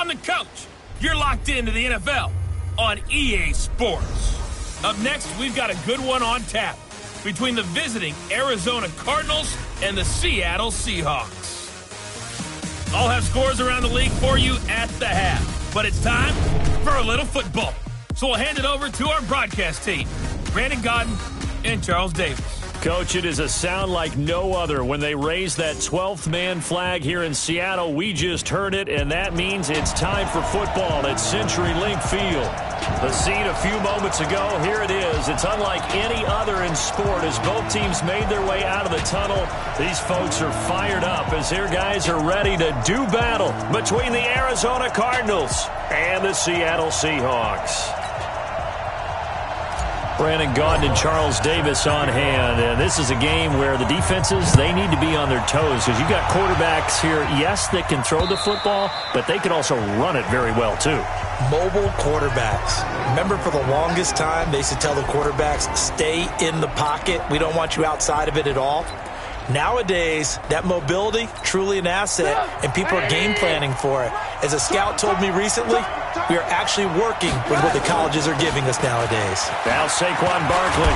I'm the coach. You're locked into the NFL on EA Sports. Up next, we've got a good one on tap between the visiting Arizona Cardinals and the Seattle Seahawks. I'll have scores around the league for you at the half, but it's time for a little football. So we'll hand it over to our broadcast team, Brandon Godden and Charles Davis. Coach, it is a sound like no other when they raise that 12th man flag here in Seattle. We just heard it, and that means it's time for football at CenturyLink Field. The scene a few moments ago, here it is. It's unlike any other in sport as both teams made their way out of the tunnel. These folks are fired up as their guys are ready to do battle between the Arizona Cardinals and the Seattle Seahawks. Brandon Gaudin and Charles Davis on hand, and this is a game where the defenses, they need to be on their toes because you've got quarterbacks here, yes, that can throw the football, but they can also run it very well too. Mobile quarterbacks. Remember, for the longest time, they used to tell the quarterbacks, stay in the pocket. We don't want you outside of it at all. Nowadays, that mobility, truly an asset, and people are game planning for it. As a scout told me recently, we are actually working with what the colleges are giving us nowadays. Now Saquon Barkley.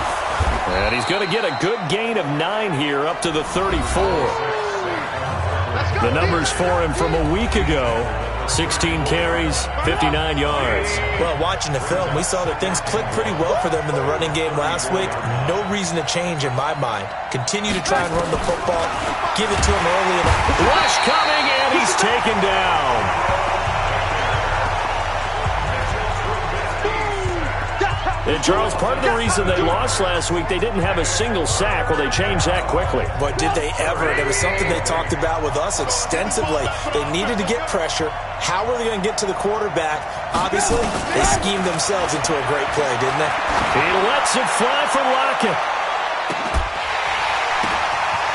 And he's going to get a good gain of 9 here up to the 34. The numbers for him from a week ago, 16 carries, 59 yards. Well, watching the film, we saw that things clicked pretty well for them in the running game last week. No reason to change in my mind. Continue to try and run the football. Give it to him early enough. Rush coming, and he's taken down. And Charles, part of the reason they lost last week, they didn't have a single sack. Well, they changed that quickly. But did they ever? There was something they talked about with us extensively. They needed to get pressure. How were they going to get to the quarterback? Obviously, they schemed themselves into a great play, didn't they? He lets it fly for Lockett.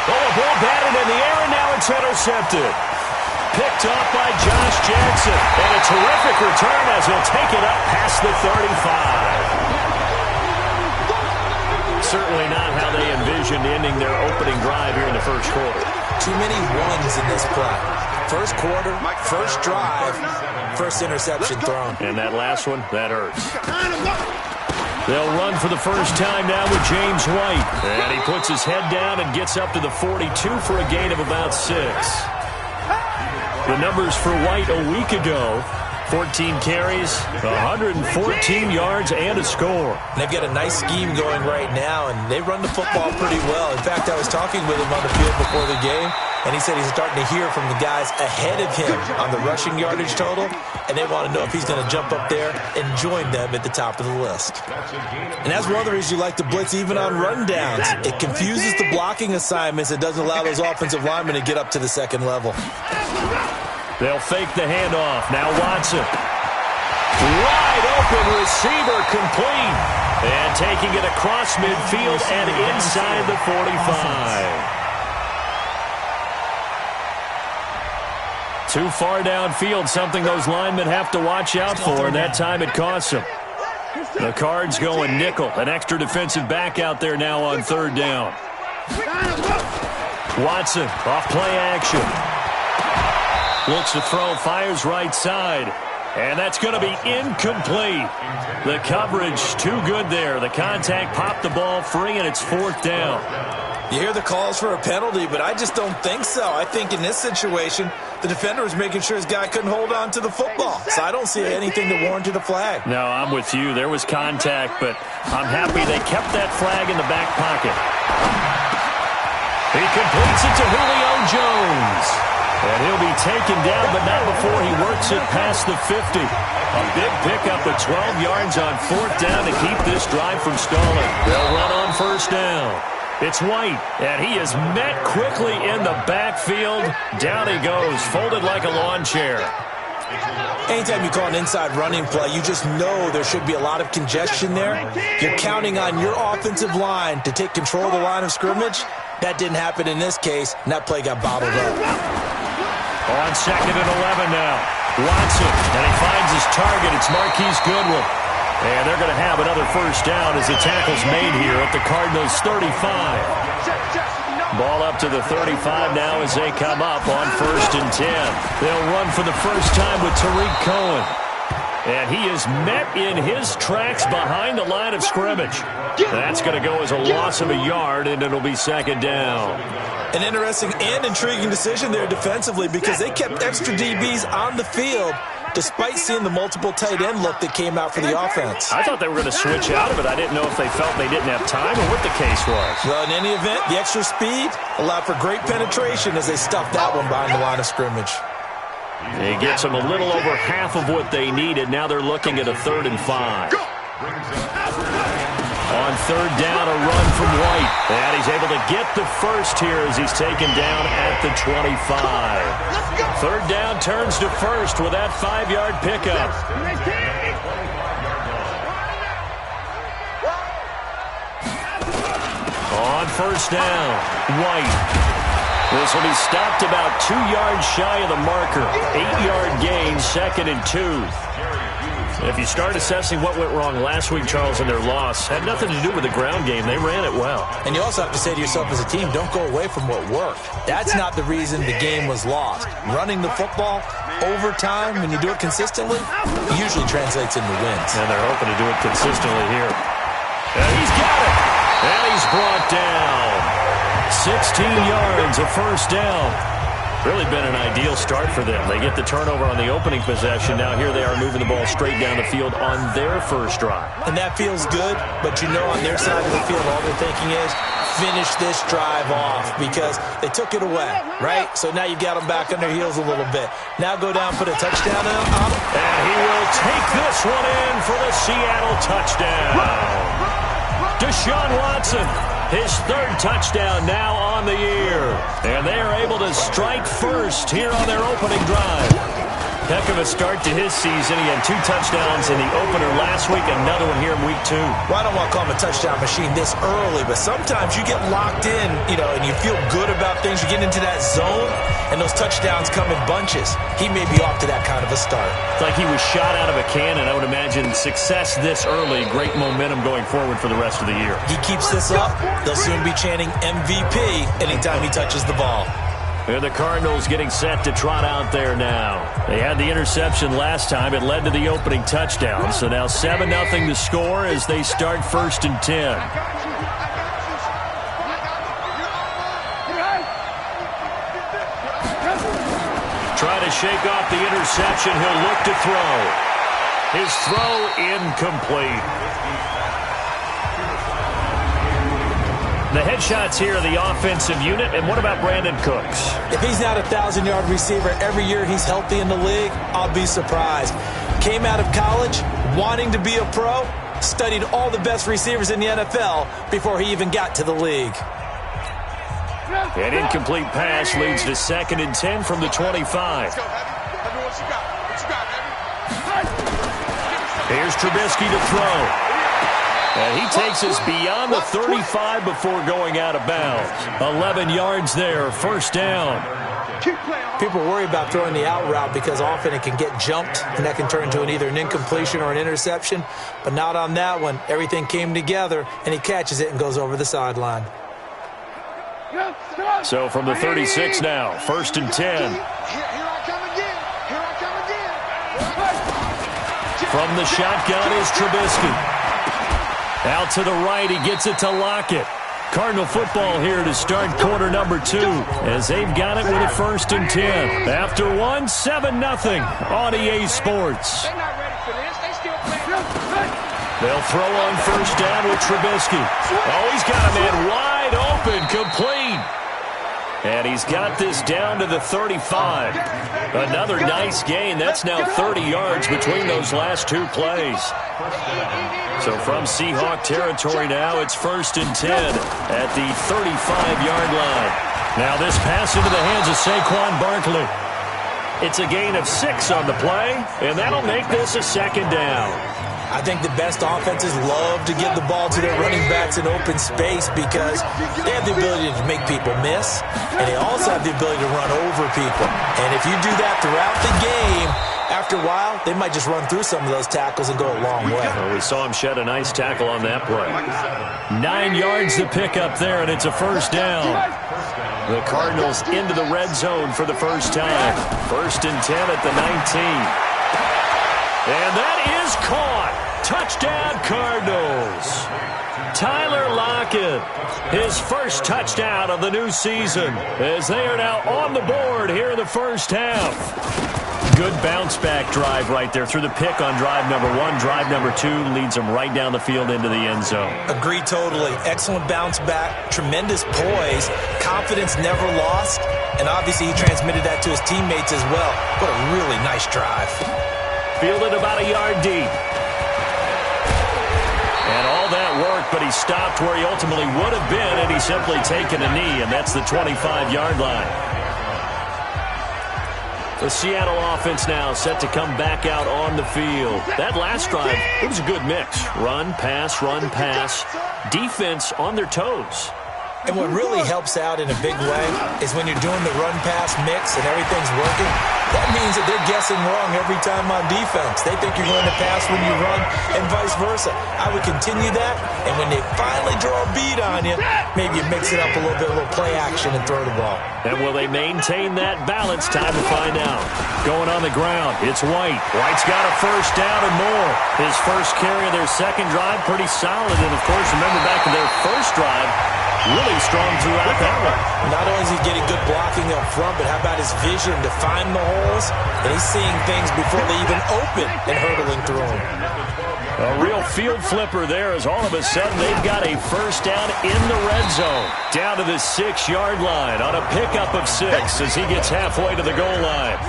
Oh, a ball batted in the air, and now it's intercepted. Picked off by Josh Jackson. And a terrific return as he'll take it up past the 35. Certainly not how they envisioned ending their opening drive here in the first quarter. Too many ones in this play. First quarter, first drive, first interception thrown. And that last one, that hurts. They'll run for the first time now with James White. And he puts his head down and gets up to the 42 for a gain of about 6. The numbers for White a week ago, 14 carries, 114 yards, and a score. And they've got a nice scheme going right now, and they run the football pretty well. In fact, I was talking with him on the field before the game, and he said he's starting to hear from the guys ahead of him on the rushing yardage total, and they want to know if he's going to jump up there and join them at the top of the list. And that's one of the reasons you like to blitz even on rundowns. It confuses the blocking assignments. It doesn't allow those offensive linemen to get up to the second level. They'll fake the handoff. Now Watson. Wide open receiver complete. And taking it across midfield and inside the 45. Too far downfield, something those linemen have to watch out for, and that time it costs them. The Cards going nickel. An extra defensive back out there now on third down. Watson, off play action. Looks to throw, fires right side. And that's going to be incomplete. The coverage too good there. The contact popped the ball free, and it's fourth down. You hear the calls for a penalty, but I just don't think so. I think in this situation, the defender was making sure his guy couldn't hold on to the football. So I don't see anything that warranted a flag. No, I'm with you. There was contact, but I'm happy they kept that flag in the back pocket. He completes it to Julio Jones. And he'll be taken down, but not before he works it past the 50. A big pickup of 12 yards on fourth down to keep this drive from stalling. They'll run on first down. It's White, and he is met quickly in the backfield. Down he goes, folded like a lawn chair. Anytime you call an inside running play, you just know there should be a lot of congestion there. You're counting on your offensive line to take control of the line of scrimmage. That didn't happen in this case, and that play got bottled up. On second and 11 now. Watson, and he finds his target. It's Marquise Goodwin. And they're going to have another first down as the tackle's made here at the Cardinals' 35. Ball up to the 35 now as they come up on 1st and 10. They'll run for the first time with Tariq Cohen. And he is met in his tracks behind the line of scrimmage. That's going to go as a loss of a yard, and it'll be 2nd down. An interesting and intriguing decision there defensively because they kept extra DBs on the field despite seeing the multiple tight end look that came out for the offense. I thought they were going to switch out of it. I didn't know if they felt they didn't have time or what the case was. Well, in any event, the extra speed allowed for great penetration as they stuffed that one behind the line of scrimmage. It gets them a little over half of what they needed. Now they're looking at a 3rd and 5. On 3rd down, a run from White. And he's able to get the first here as he's taken down at the 25. 3rd down turns to 1st with that 5-yard pickup. On 1st down, White. This will be stopped about 2 yards shy of the marker. 8-yard gain, 2nd and 2. If you start assessing what went wrong last week, Charles, in their loss, had nothing to do with the ground game. They ran it well. And you also have to say to yourself as a team, don't go away from what worked. That's not the reason the game was lost. Running the football over time, when you do it consistently, it usually translates into wins. And they're hoping to do it consistently here. And he's got it. And he's brought down. 16 yards, a 1st down. Really been an ideal start for them. They get the turnover on the opening possession. Now here they are moving the ball straight down the field on their first drive. And that feels good, but you know on their side of the field all they're thinking is finish this drive off because they took it away, right? So now you got them back on their heels a little bit. Now go down, put a touchdown on them. And he will take this one in for the Seattle touchdown. Deshaun Watson. His 3rd touchdown now on the year. And they are able to strike first here on their opening drive. Heck of a start to his season. He had 2 touchdowns in the opener last week, another one here in week 2. Well, I don't want to call him a touchdown machine this early, but sometimes you get locked in, and you feel good about things. You get into that zone, and those touchdowns come in bunches. He may be off to that kind of a start. It's like he was shot out of a cannon. I would imagine success this early, great momentum going forward for the rest of the year. He keeps this up, they'll soon be chanting MVP anytime he touches the ball. And the Cardinals getting set to trot out there now. They had the interception last time. It led to the opening touchdown. So now 7-0 the score as they start 1st and 10. Try to shake off the interception. He'll look to throw. His throw incomplete. The headshots here of the offensive unit. And what about Brandon Cooks? If he's not a 1,000-yard receiver every year he's healthy in the league, I'll be surprised. Came out of college wanting to be a pro, studied all the best receivers in the NFL before he even got to the league. An incomplete pass leads to 2nd and 10 from the 25. Here's Trubisky to throw. And he takes us beyond the 35 before going out of bounds. 11 yards there, 1st down. People worry about throwing the out route because often it can get jumped, and that can turn into either an incompletion or an interception. But not on that one. Everything came together, and he catches it and goes over the sideline. So from the 36 now, 1st and 10. From the shotgun is Trubisky. Out to the right, he gets it to Lockett. Cardinal football here to start quarter number 2 as they've got it with a 1st and 10. After 7-0 on EA Sports. They'll throw on 1st down with Trubisky. Oh, he's got a man wide open, complete. And he's got this down to the 35. Another nice gain. That's now 30 yards between those last 2 plays. So from Seahawk territory now, it's 1st and 10 at the 35-yard line. Now this pass into the hands of Saquon Barkley. It's a gain of 6 on the play, and that'll make this a 2nd down. I think the best offenses love to give the ball to their running backs in open space because they have the ability to make people miss, and they also have the ability to run over people. And if you do that throughout the game, after a while, they might just run through some of those tackles and go a long way. Well, we saw him shed a nice tackle on that play. 9 yards to pick up there, and it's a 1st down. The Cardinals into the red zone for the first time. 1st and 10 at the 19. And that is caught. Touchdown, Cardinals. Tyler Lockett, his first touchdown of the new season, as they are now on the board here in the first half. Good bounce-back drive right there through the pick on drive number 1. Drive number 2 leads them right down the field into the end zone. Agree totally. Excellent bounce back, tremendous poise, confidence never lost, and obviously he transmitted that to his teammates as well. What a really nice drive. Fielded about a yard deep. And all that work, but he stopped where he ultimately would have been, and he's simply taken a knee, and that's the 25-yard line. The Seattle offense now set to come back out on the field. That last drive, it was a good mix. Run, pass, defense on their toes. And what really helps out in a big way is when you're doing the run-pass mix and everything's working, that means that they're guessing wrong every time on defense. They think you're going to pass when you run and vice versa. I would continue that, and when they finally draw a beat on you, maybe you mix it up a little bit, a little play action, and throw the ball. And will they maintain that balance? Time to find out. Going on the ground, it's White. White's got a first down and more. His first carry of their second drive, pretty solid. And, of course, remember back in their first drive, really strong throughout that one. Not only is he getting good blocking up front, but how about his vision to find the holes? And he's seeing things before they even open and hurdling through them. A real field flipper there as all of a sudden they've got a first down in the red zone. Down to the 6-yard line on a pickup of 6 as he gets halfway to the goal line.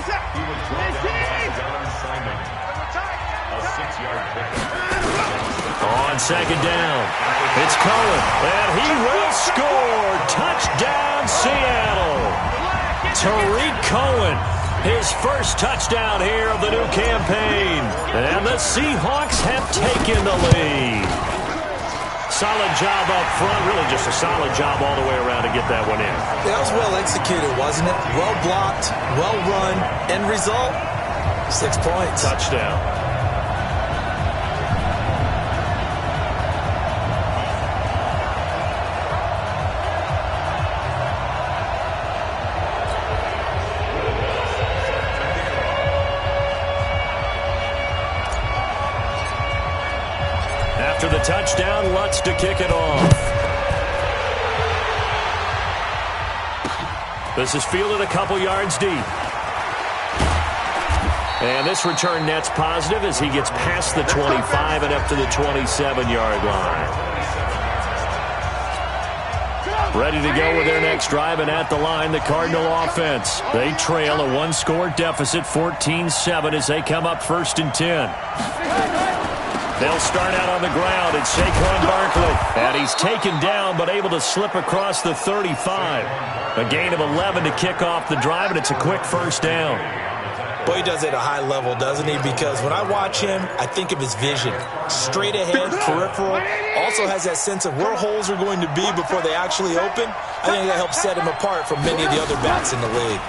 On second down, it's Cohen, and he will score. Touchdown, Seattle. Tariq Cohen, his first touchdown here of the new campaign. And the Seahawks have taken the lead. Solid job up front, really just a solid job all the way around to get that one in. That was well executed, wasn't it? Well blocked, well run, end result, 6 points. Touchdown. After the touchdown, Lutz to kick it off. This is fielded a couple yards deep. And this return net's positive as he gets past the 25 and up to the 27-yard line. Ready to go with their next drive, and at the line, the Cardinal offense. They trail a one-score deficit, 14-7, as they come up 1st and 10. They'll start out on the ground. It's Saquon Barkley. And he's taken down, but able to slip across the 35. A gain of 11 to kick off the drive, and it's a quick first down. Boy, he does it at a high level, doesn't he? Because when I watch him, I think of his vision. Straight ahead, peripheral. Also has that sense of where holes are going to be before they actually open. I think that helps set him apart from many of the other backs in the league.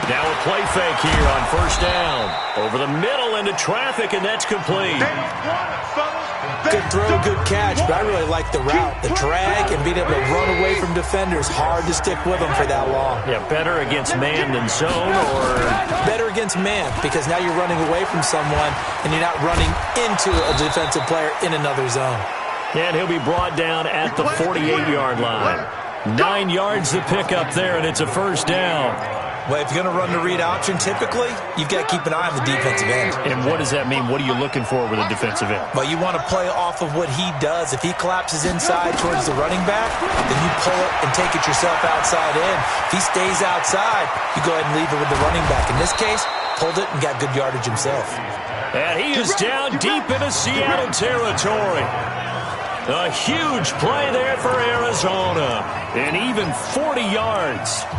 Now a play fake here on first down. Over the middle into traffic, and that's complete. Good throw, good catch, but I really like the route. The drag and being able to run away from defenders. Hard to stick with them for that long. Yeah, better against man than zone, or? Better against man, because now you're running away from someone, and you're not running into a defensive player in another zone. And he'll be brought down at the 48-yard line. 9 yards to pick up there, and it's a first down. Well, if you're going to run the read option, typically, you've got to keep an eye on the defensive end. And what does that mean? What are you looking for with a defensive end? Well, you want to play off of what he does. If he collapses inside towards the running back, then you pull it and take it yourself outside in. If he stays outside, you go ahead and leave it with the running back. In this case, pulled it and got good yardage himself. And he is down deep into Seattle territory. A huge play there for Arizona. And even 40 yards.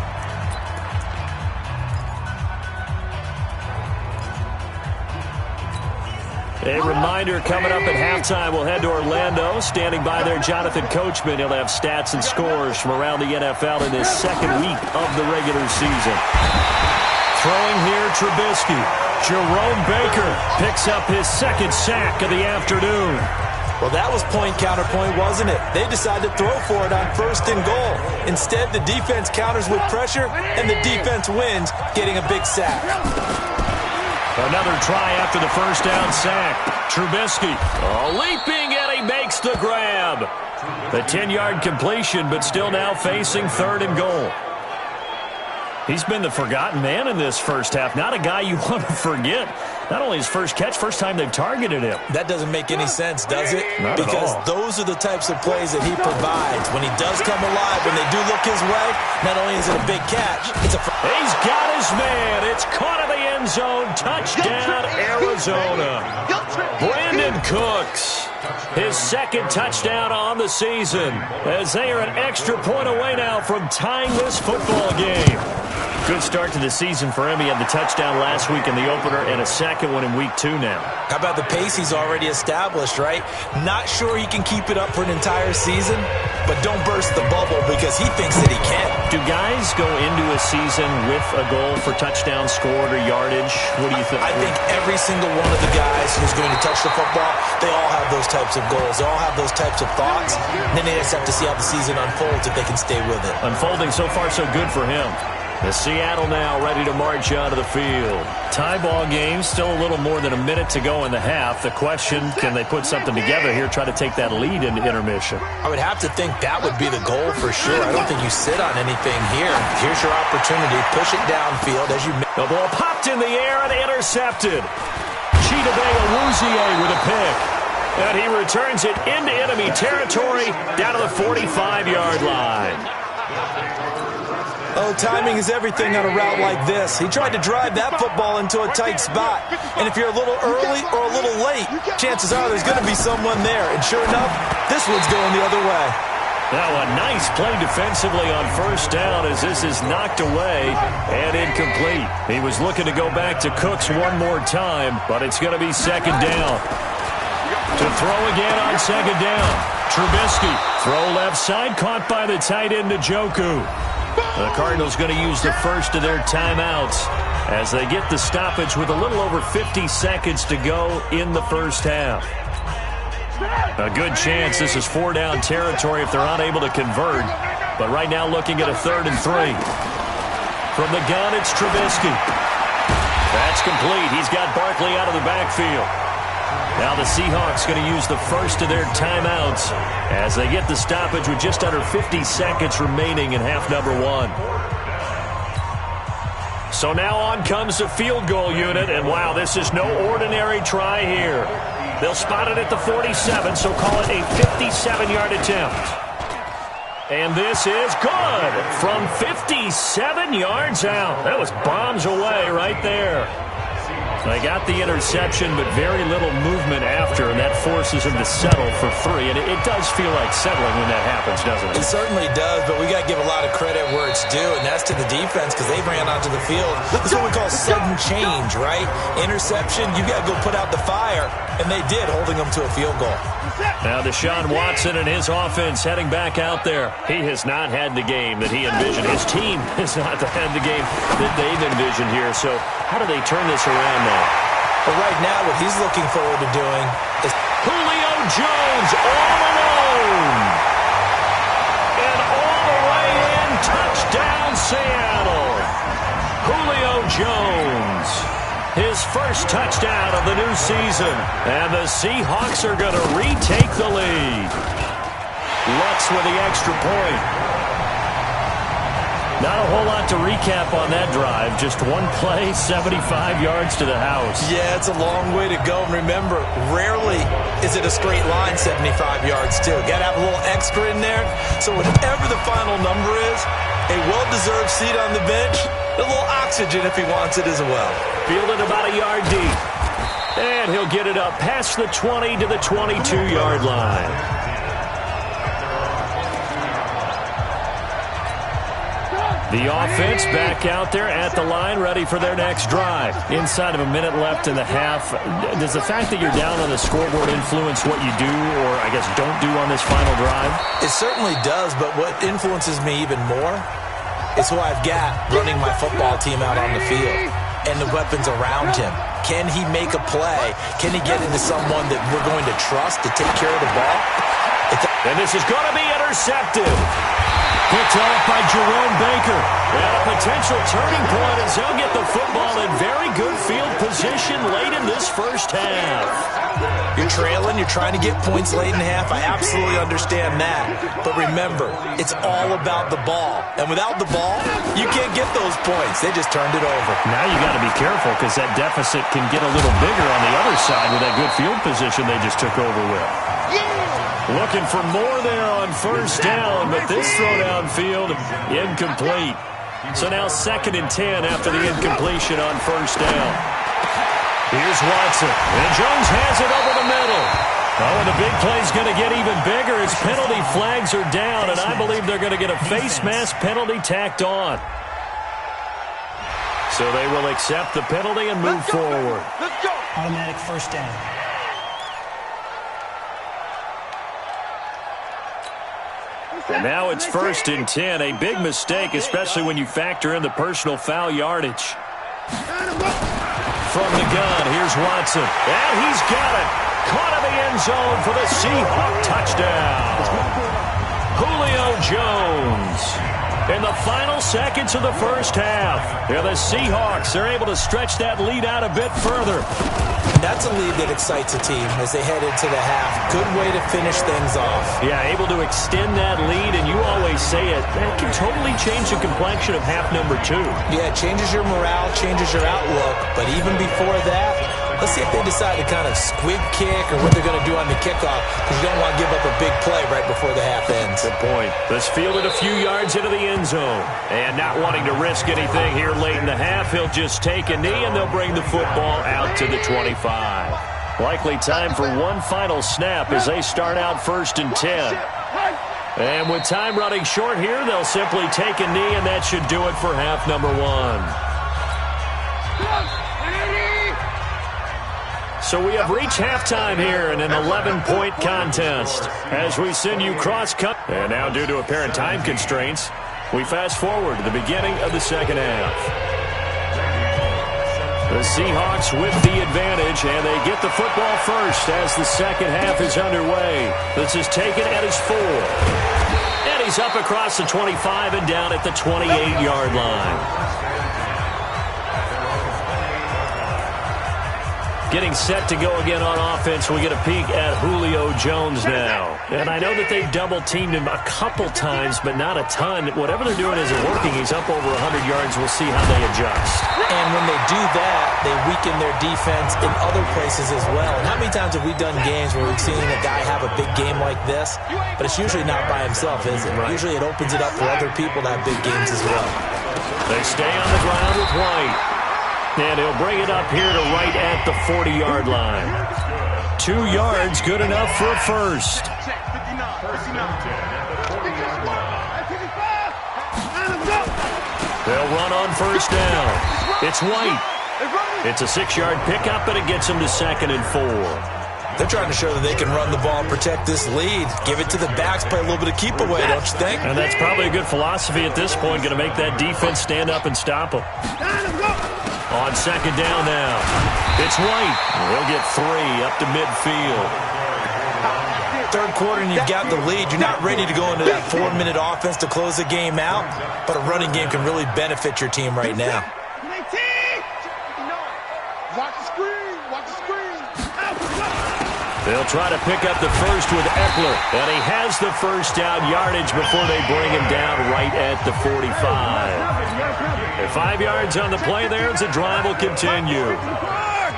A reminder, coming up at halftime, we'll head to Orlando. Standing by there, Jonathan Coachman. He'll have stats and scores from around the NFL in his second week of the regular season. Throwing here, Trubisky. Jerome Baker picks up his second sack of the afternoon. Well, that was point counterpoint, wasn't it? They decided to throw for it on 1st and goal. Instead, the defense counters with pressure, and the defense wins, getting a big sack. Another try after the first down sack. Trubisky leaping, and he makes the grab. The 10-yard completion, but still now facing 3rd and goal. He's been the forgotten man in this first half. Not a guy you want to forget. Not only his first catch, first time they've targeted him. That doesn't make any sense, does it? Not because at all. Those are the types of plays that he provides. When he does come alive, when they do look his way, not only is it a big catch, it's a... He's got his man. It's caught in the end zone. Touchdown, Arizona. Brandon Cooks, his 2nd touchdown on the season, as they are an extra point away now from tying this football game. Good start to the season for him. He had the touchdown last week in the opener and a 2nd one in week 2 now. How about the pace he's already established, right? Not sure he can keep it up for an entire season, but don't burst the bubble because he thinks that he can. Do guys go into a season with a goal for touchdown scored or yardage? What do you think? I think every single one of the guys who's going to touch the football, they all have those types of goals. They all have those types of thoughts. And then they just have to see how the season unfolds if they can stay with it. Unfolding so far so good for him. The Seattle now ready to march out of the field. Tie ball game, still a little more than a minute to go in the half. The question, can they put something together here, try to take that lead into intermission? I would have to think that would be the goal for sure. I don't think you sit on anything here. Here's your opportunity. Push it downfield as you... The ball popped in the air and intercepted. Chidobe Awuzie with a pick. And he returns it into enemy territory down to the 45-yard line. Oh, timing is everything on a route like this. He tried to drive that football into a tight spot. And if you're a little early or a little late, chances are there's going to be someone there. And sure enough, this one's going the other way. Now a nice play defensively on 1st down as this is knocked away and incomplete. He was looking to go back to Cooks one more time, but it's going to be 2nd down. To throw again on 2nd down. Trubisky, throw left side, caught by the tight end Njoku. The Cardinals going to use the first of their timeouts as they get the stoppage with a little over 50 seconds to go in the first half. A good chance this is 4-down territory if they're unable to convert. But right now looking at a 3rd and 3. From the gun, it's Trubisky. That's complete. He's got Barkley out of the backfield. Now the Seahawks going to use the first of their timeouts as they get the stoppage with just under 50 seconds remaining in half number 1. So now on comes the field goal unit, and wow, this is no ordinary try here. They'll spot it at the 47, so call it a 57-yard attempt. And this is good from 57 yards out. That was bombs away right there. They got the interception, but very little movement after, and that forces him to settle for 3. And it does feel like settling when that happens, doesn't it? It certainly does, but we got to give a lot of credit where it's due, and that's to the defense because they ran onto the field. This is what we call sudden change, right? Interception, you got to go put out the fire, and they did, holding them to a field goal. Now Deshaun Watson and his offense heading back out there. He has not had the game that he envisioned. His team has not had the game that they've envisioned here. So how do they turn this around now? But right now what he's looking forward to doing is Julio Jones all alone. And all the way in, touchdown Seattle. Julio Jones. His first touchdown of the new season. And the Seahawks are going to retake the lead. Lutz with the extra point. Not a whole lot to recap on that drive. Just one play, 75 yards to the house. Yeah, it's a long way to go. And remember, rarely is it a straight line 75 yards, too. Got to have a little extra in there. So whatever the final number is, a well-deserved seat on the bench, a little oxygen if he wants it as well. Fielded about a yard deep. And he'll get it up past the 20 to the 22-yard line. The offense back out there at the line, ready for their next drive. Inside of a minute left in the half, does the fact that you're down on the scoreboard influence what you do or, I guess, don't do on this final drive? It certainly does, but what influences me even more is who I've got running my football team out on the field and the weapons around him. Can he make a play? Can he get into someone that we're going to trust to take care of the ball? And this is going to be intercepted. Picked off by Jerome Baker. And a potential turning point as they'll get the football in very good field position late in this first half. You're trailing. You're trying to get points late in half. I absolutely understand that. But remember, it's all about the ball. And without the ball, you can't get those points. They just turned it over. Now you got to be careful because that deficit can get a little bigger on the other side with that good field position they just took over with. Looking for more there on first down, but this throw downfield, incomplete. So now 2nd and 10 after the incompletion on first down. Here's Watson, and Jones has it over the middle. Oh, and the big play's going to get even bigger as penalty flags are down, and I believe they're going to get a face mask penalty tacked on. So they will accept the penalty and move forward. Automatic first down. And now it's 1st and 10. A big mistake, especially when you factor in the personal foul yardage. From the gun, here's Watson. And he's got it. Caught in the end zone for the Seahawk touchdown. Julio Jones. In the final seconds of the first half, the Seahawks are able to stretch that lead out a bit further. That's a lead that excites a team as they head into the half. Good way to finish things off. Yeah, able to extend that lead, and you always say it, that can totally change the complexion of half number 2. Yeah, it changes your morale, changes your outlook, but even before that, let's see if they decide to kind of squib kick or what they're going to do on the kickoff, because you don't want to give up a big play right before the half ends. Good point. Let's field it a few yards into the end zone. And not wanting to risk anything here late in the half, he'll just take a knee, and they'll bring the football out to the 25. Likely time for one final snap as they start out 1st and 10. And with time running short here, they'll simply take a knee, and that should do it for half number 1. So we have reached halftime here in an 11-point contest as we send you cross-country. And now, due to apparent time constraints, we fast forward to the beginning of the second half. The Seahawks with the advantage, and they get the football first as the second half is underway. This is taken at his 4. And he's up across the 25 and down at the 28-yard line. Getting set to go again on offense. We get a peek at Julio Jones now. And I know that they've double-teamed him a couple times, but not a ton. Whatever they're doing isn't working. He's up over 100 yards. We'll see how they adjust. And when they do that, they weaken their defense in other places as well. And how many times have we done games where we've seen a guy have a big game like this? But it's usually not by himself, is it? Right. Usually it opens it up for other people to have big games as well. They stay on the ground with White. And he'll bring it up here to right at the 40-yard line. 2 yards, good enough for a first. They'll run on first down. It's White. It's a 6-yard pickup, and it gets him to 2nd and 4. They're trying to show that they can run the ball and protect this lead. Give it to the backs, play a little bit of keep away, don't you think? And that's probably a good philosophy at this point, going to make that defense stand up and stop them. On second down now, it's White. He'll get 3 up to midfield. Third quarter and you've got the lead. You're not ready to go into that 4-minute offense to close the game out, but a running game can really benefit your team right now. Watch the screen. Watch the screen. They'll try to pick up the first with Eckler, and he has the first down yardage before they bring him down right at the 45. 5 yards on the play there as the drive will continue.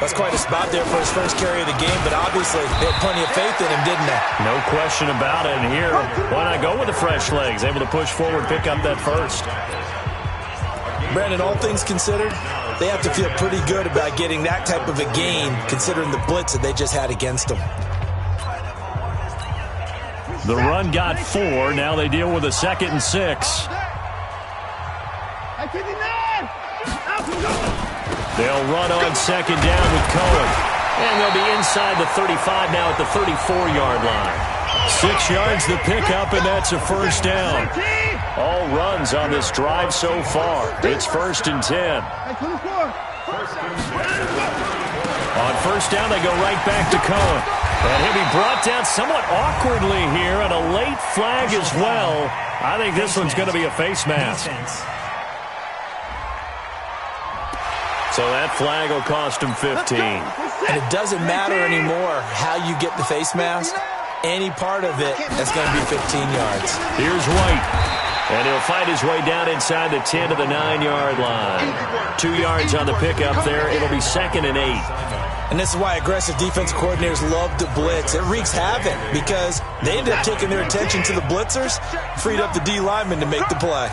That's quite a spot there for his first carry of the game, but obviously they had plenty of faith in him, didn't they? No question about it. And here, why not go with the fresh legs? Able to push forward, pick up that first. Brandon, all things considered, they have to feel pretty good about getting that type of a gain, considering the blitz that they just had against them. The run got 4. Now they deal with a 2nd and 6. They'll run on second down with Cohen. And they'll be inside the 35 now at the 34-yard line. 6 yards the pickup, and that's a first down. All runs on this drive so far. It's 1st and 10. On first down, they go right back to Cohen. And he'll be brought down somewhat awkwardly here, and a late flag as well. I think this one's going to be a face mask. So that flag will cost him 15. And it doesn't matter anymore how you get the face mask. Any part of it, that's going to be 15 yards. Here's White. And he'll find his way down inside the 10 to the 9-yard line. 2 yards on the pickup there. It'll be 2nd and 8. And this is why aggressive defensive coordinators love to blitz. It wreaks havoc because they ended up taking their attention to the blitzers, freed up the D lineman to make the play.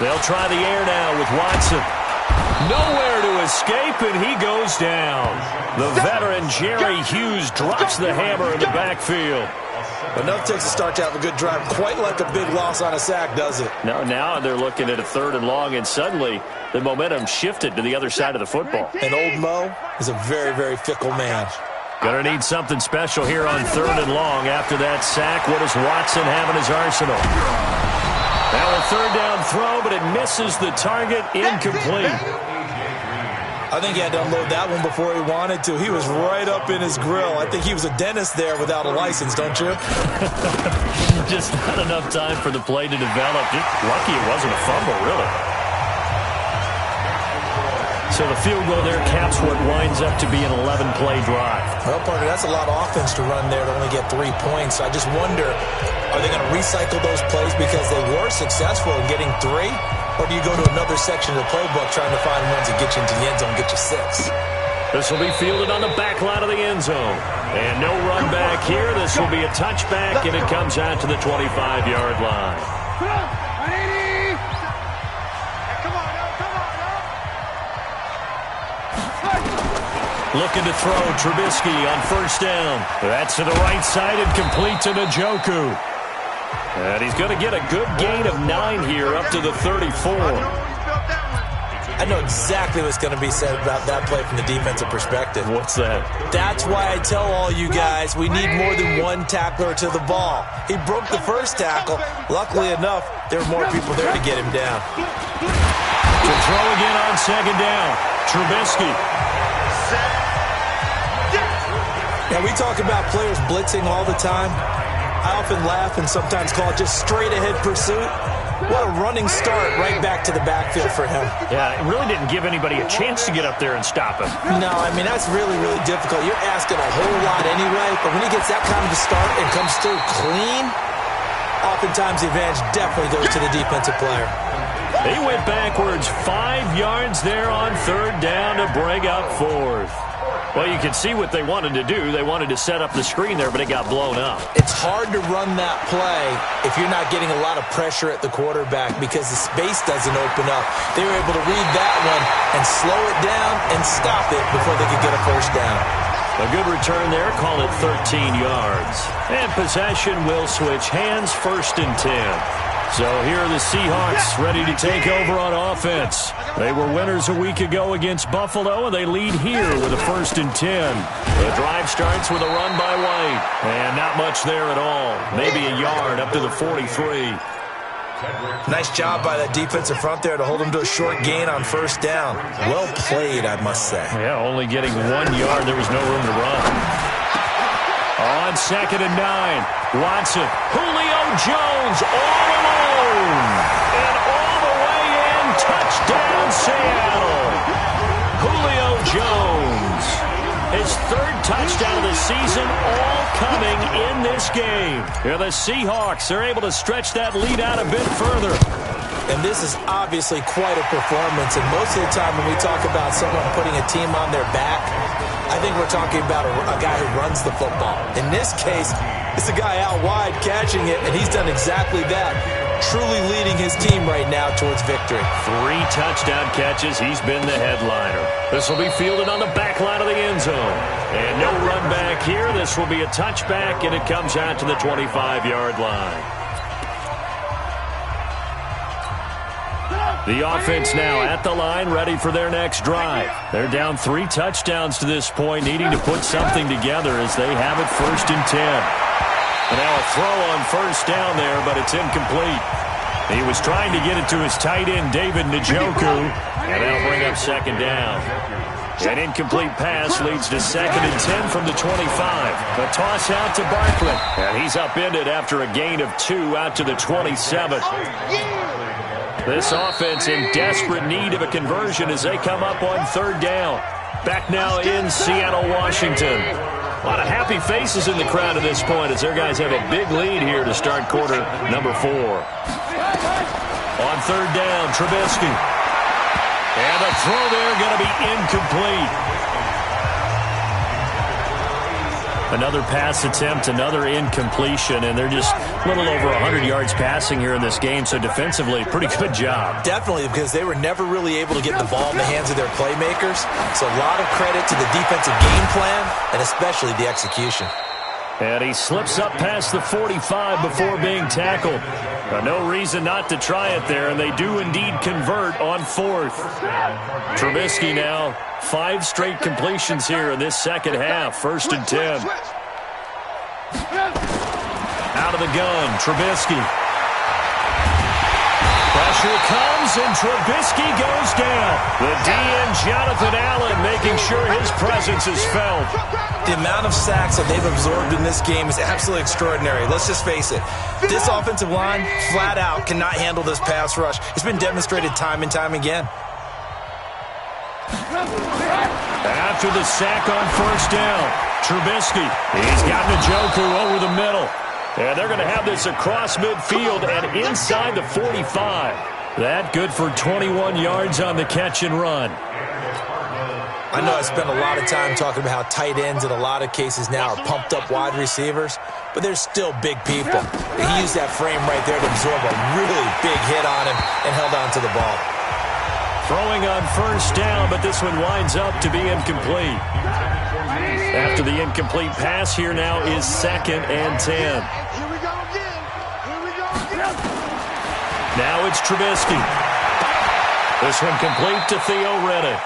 They'll try the air now with Watson. Nowhere to escape, and he goes down. The veteran Jerry Hughes drops the hammer in the backfield. Enough takes a start to have a good drive. Quite like a big loss on a sack, does it? No, now they're looking at a 3rd and long, and suddenly the momentum shifted to the other side of the football. And old Mo is a very, very fickle man. Gonna need something special here on 3rd and long. After that sack, what does Watson have in his arsenal? Now a 3rd down throw, but it misses the target, incomplete. I think he had to unload that one before he wanted to. He was right up in his grill. I think he was a dentist there without a license, don't you? Just not enough time for the play to develop. Just lucky it wasn't a fumble, really. So the field goal there caps what winds up to be an 11-play drive. Well, partner, that's a lot of offense to run there to only get 3 points. I just wonder, are they going to recycle those plays because they were successful in getting 3? Or do you go to another section of the playbook trying to find ones that get you into the end zone and get you 6? This will be fielded on the back line of the end zone. And no run back here. This will be a touchback, and it comes out to the 25-yard line. Looking to throw, Trubisky on first down. That's to the right side and complete to Njoku. And he's going to get a good gain of 9 here up to the 34. I know exactly what's going to be said about that play from the defensive perspective. What's that? That's why I tell all you guys we need more than one tackler to the ball. He broke the first tackle. Luckily enough, there were more people there to get him down. To throw again on 2nd down. Trubisky. Now, we talk about players blitzing all the time. I often laugh and sometimes call it just straight-ahead pursuit. What a running start right back to the backfield for him. Yeah, it really didn't give anybody a chance to get up there and stop him. No, I mean, that's really, really difficult. You're asking a whole lot anyway, but when he gets that kind of a start and comes through clean, oftentimes the advantage definitely goes to the defensive player. They went backwards 5 yards there on 3rd down to bring up 4th. Well, you can see what they wanted to do. They wanted to set up the screen there, but it got blown up. It's hard to run that play if you're not getting a lot of pressure at the quarterback because the space doesn't open up. They were able to read that one and slow it down and stop it before they could get a first down. A good return there. Call it 13 yards. And possession will switch hands, 1st and 10. So here are the Seahawks ready to take over on offense. They were winners a week ago against Buffalo, and they lead here with a 1st and 10. The drive starts with a run by White. And not much there at all. Maybe a yard up to the 43. Nice job by that defensive front there to hold him to a short gain on 1st down. Well played, I must say. Yeah, only getting 1 yard. There was no room to run. On 2nd and 9, Watson. Julio Jones all alone. And all the way in, touchdown Seattle. Julio Jones. His 3rd touchdown of the season, all coming in this game. Here the Seahawks are able to stretch that lead out a bit further. And this is obviously quite a performance. And most of the time when we talk about someone putting a team on their back, I think we're talking about a guy who runs the football. In this case, it's a guy out wide catching it, and he's done exactly that. Truly leading his team right now towards victory. 3 touchdown catches. He's been the headliner. This will be fielded on the back line of the end zone. And no run back here. This will be a touchback, and it comes out to the 25-yard line. The offense now at the line, ready for their next drive. They're down 3 touchdowns to this point, needing to put something together as they have it 1st and 10. And now a throw on 1st down there, but it's incomplete. He was trying to get it to his tight end, David Njoku, and that'll bring up second down. An incomplete pass leads to 2nd and 10 from the 25. A toss out to Barkley, and he's upended after a gain of 2 out to the 27. This offense in desperate need of a conversion as they come up on 3rd down. Back now in Seattle, Washington. A lot of happy faces in the crowd at this point as their guys have a big lead here to start quarter number 4. On 3rd down, Trubisky. And the throw there going to be incomplete. Another pass attempt, another incompletion, and they're just a little over 100 yards passing here in this game, so defensively, pretty good job. Definitely, because they were never really able to get the ball in the hands of their playmakers, so a lot of credit to the defensive game plan, and especially the execution. And he slips up past the 45 before being tackled. No reason not to try it there, and they do indeed convert on 4th. Trubisky now, 5 straight completions here in this second half. 1st and 10. Out of the gun, Trubisky. Pressure comes, and Trubisky goes down. The DN, Jonathan Allen, making sure his presence is felt. The amount of sacks that they've absorbed in this game is absolutely extraordinary. Let's just face it. This offensive line, flat out, cannot handle this pass rush. It's been demonstrated time and time again. After the sack on 1st down, Trubisky. He's got Njoku over the middle. And they're going to have this across midfield and inside the 45. That good for 21 yards on the catch and run. I know I spent a lot of time talking about how tight ends in a lot of cases now are pumped up wide receivers, but they're still big people. He used that frame right there to absorb a really big hit on him and held on to the ball. Throwing on 1st down, but this one winds up to be incomplete. After the incomplete pass, here now is 2nd and 10. Here we go again. Here we go again. Now it's Trubisky. This one complete to Theo Riddick.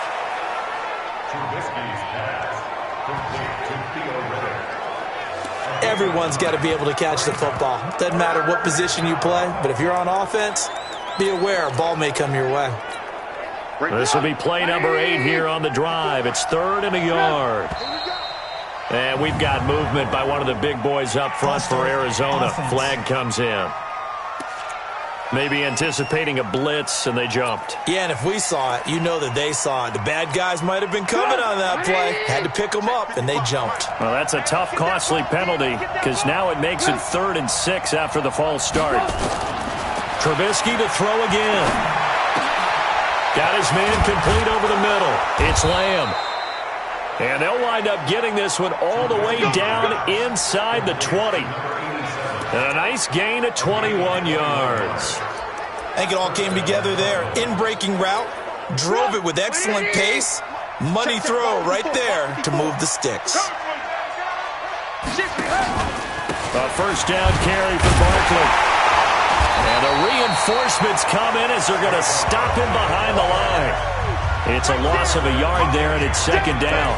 Everyone's got to be able to catch the football. Doesn't matter what position you play, but if you're on offense, be aware a ball may come your way. This will be play number 8 here on the drive. It's 3rd and a yard. And we've got movement by one of the big boys up front for Arizona. Flag comes in. Maybe anticipating a blitz, and they jumped. Yeah, and if we saw it, you know that they saw it. The bad guys might have been coming on that play. Had to pick them up, and they jumped. Well, that's a tough, costly penalty because now it makes it 3rd and 6 after the false start. Trubisky to throw again. Got his man complete over the middle. It's Lamb. And they'll wind up getting this one all the way down inside the 20. And a nice gain of 21 yards. I think it all came together there. In-breaking route, drove it with excellent pace. Money throw right there to move the sticks. A 1st down carry for Barkley. And the reinforcements come in as they're going to stop him behind the line. It's a loss of a yard there, and it's 2nd down.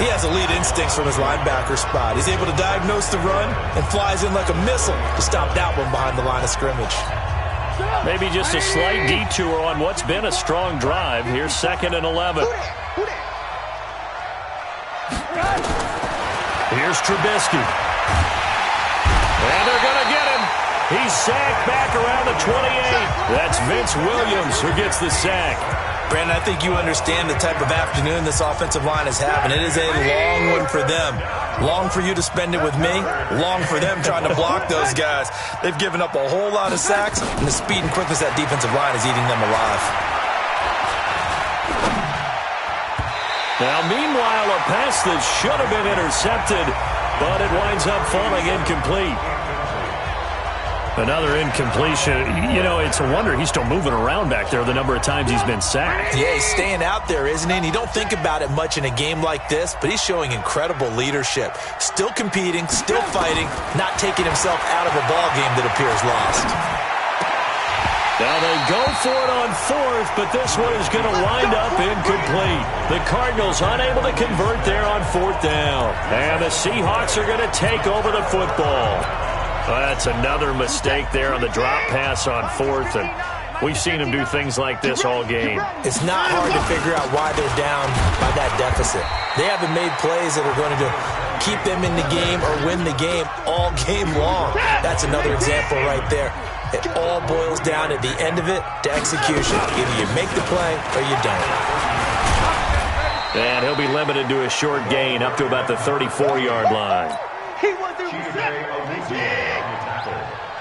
He has elite instincts from his linebacker spot. He's able to diagnose the run and flies in like a missile to stop that one behind the line of scrimmage. Maybe just a slight detour on what's been a strong drive. Here's 2nd and 11. Here's Trubisky. And they're going to get him. He's sacked back around the 28. That's Vince Williams who gets the sack. Brandon, I think you understand the type of afternoon this offensive line is having. It is a long one for them. Long for you to spend it with me. Long for them trying to block those guys. They've given up a whole lot of sacks, and the speed and quickness of that defensive line is eating them alive. Now, meanwhile, a pass that should have been intercepted, but it winds up falling incomplete. Another incompletion. You know, it's a wonder he's still moving around back there the number of times he's been sacked. Yeah, he's staying out there, isn't he? And you don't think about it much in a game like this, but he's showing incredible leadership. Still competing, still fighting, not taking himself out of a ball game that appears lost. Now they go for it on 4th, but this one is going to wind up incomplete. The Cardinals unable to convert there on 4th down. And the Seahawks are going to take over the football. Well, that's another mistake there on the drop pass on fourth, and we've seen him do things like this all game. It's not hard to figure out why they're down by that deficit. They haven't made plays that are going to keep them in the game or win the game all game long. That's another example right there. It all boils down at the end of it to execution. Either you make the play or you don't. And he'll be limited to a short gain up to about the 34-yard line. He went through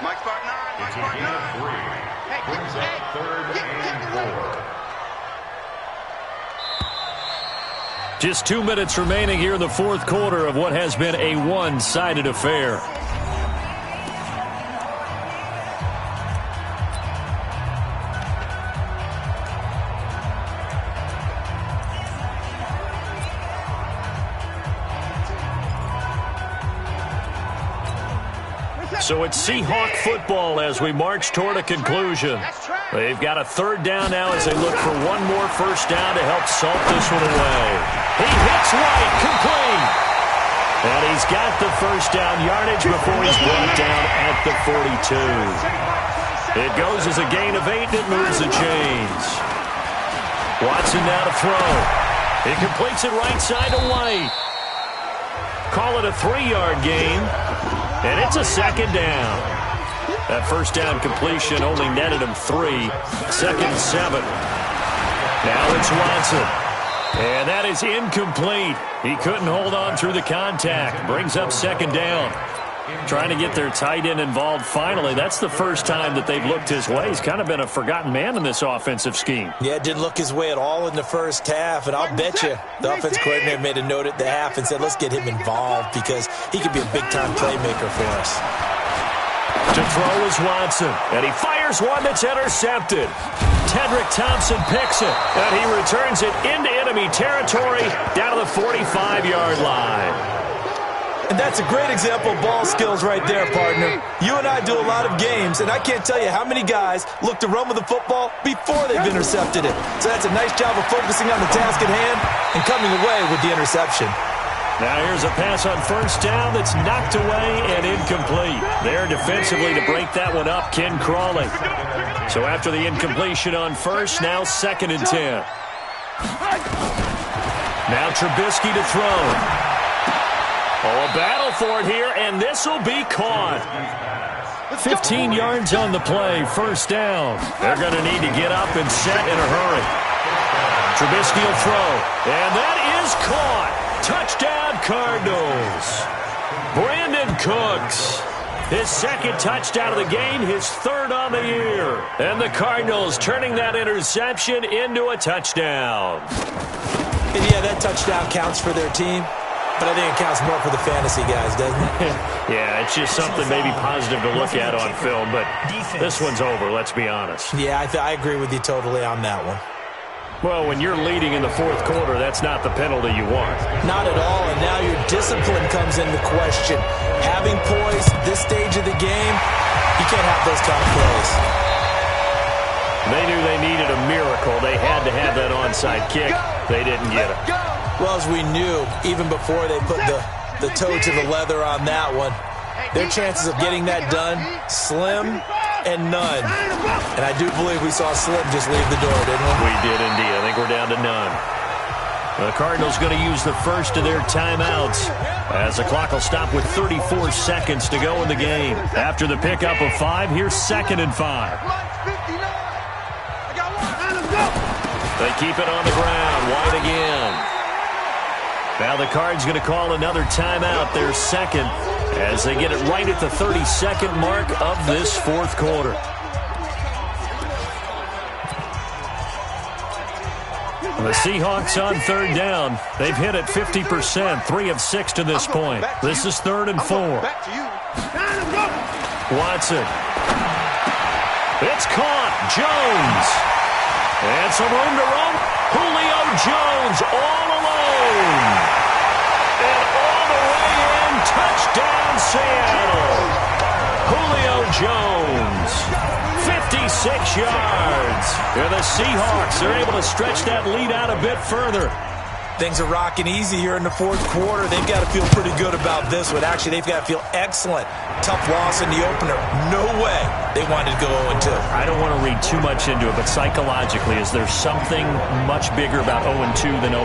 Mike's part 9. Mike's part 9. Hey, brings up 3rd and 4. Just 2 minutes remaining here in the fourth quarter of what has been a one-sided affair. So it's Seahawk football as we march toward a conclusion. They've got a 3rd down now as they look for one more first down to help salt this one away. He hits right, complete. And he's got the first down yardage before he's brought down at the 42. It goes as a gain of 8 and it moves the chains. Watson now to throw. He completes it right side to White. Call it a 3-yard gain. And it's a 2nd down. That first down completion only netted him 3. 2nd and 7. Now it's Watson. And that is incomplete. He couldn't hold on through the contact. Brings up 2nd down. Trying to get their tight end involved finally. That's the first time that they've looked his way. He's kind of been a forgotten man in this offensive scheme. Yeah, it didn't look his way at all in the first half. And I'll bet you the offense coordinator made a note at the half and said, let's get him involved because he could be a big-time playmaker for us. To throw is Watson. And he fires one that's intercepted. Tedrick Thompson picks it. And he returns it into enemy territory down to the 45-yard line. And that's a great example of ball skills right there, partner. You and I do a lot of games, and I can't tell you how many guys look to run with the football before they've intercepted it. So that's a nice job of focusing on the task at hand and coming away with the interception. Now here's a pass on first down that's knocked away and incomplete. There defensively to break that one up, Ken Crawley. So after the incompletion on first, now 2nd and 10. Now Trubisky to throw. Oh, a battle for it here, and this will be caught. 15 yards on the play, first down. They're going to need to get up and set in a hurry. Trubisky will throw, and that is caught. Touchdown, Cardinals. Brandon Cooks, his 2nd touchdown of the game, his 3rd on the year. And the Cardinals turning that interception into a touchdown. And yeah, that touchdown counts for their team. But I think it counts more for the fantasy guys, doesn't it? Yeah, it's just something maybe positive to look at on film, but this one's over, let's be honest. Yeah, I agree with you totally on that one. Well, when you're leading in the fourth quarter, that's not the penalty you want. Not at all, and now your discipline comes into question. Having poise at this stage of the game, you can't have those kind of plays. They knew they needed a miracle. They had to have that onside kick. They didn't get it. Well, as we knew, even before they put the toe to the leather on that one, their chances of getting that done, slim and none. And I do believe we saw Slim just leave the door, didn't we? We did indeed. I think we're down to none. The Cardinals going to use the first of their timeouts as the clock will stop with 34 seconds to go in the game. After the pickup of 5, here's 2nd and 5. They keep it on the ground. White again. Now the Cards going to call another timeout, their 2nd, as they get it right at the 32nd mark of this fourth quarter. The Seahawks on 3rd down. They've hit it 50%, 3 of 6 to this point. This is 3rd and 4. Watson. It's caught. Jones. And some room to run. Julio Jones all alone. And all the way in, touchdown Seattle. Julio Jones, 56 yards. And the Seahawks are able to stretch that lead out a bit further. Things are rocking easy here in the fourth quarter. They've got to feel pretty good about this one. Actually, they've got to feel excellent. Tough loss in the opener. No way they wanted to go 0-2. I don't want to read too much into it, but psychologically, is there something much bigger about 0-2 than 0-1?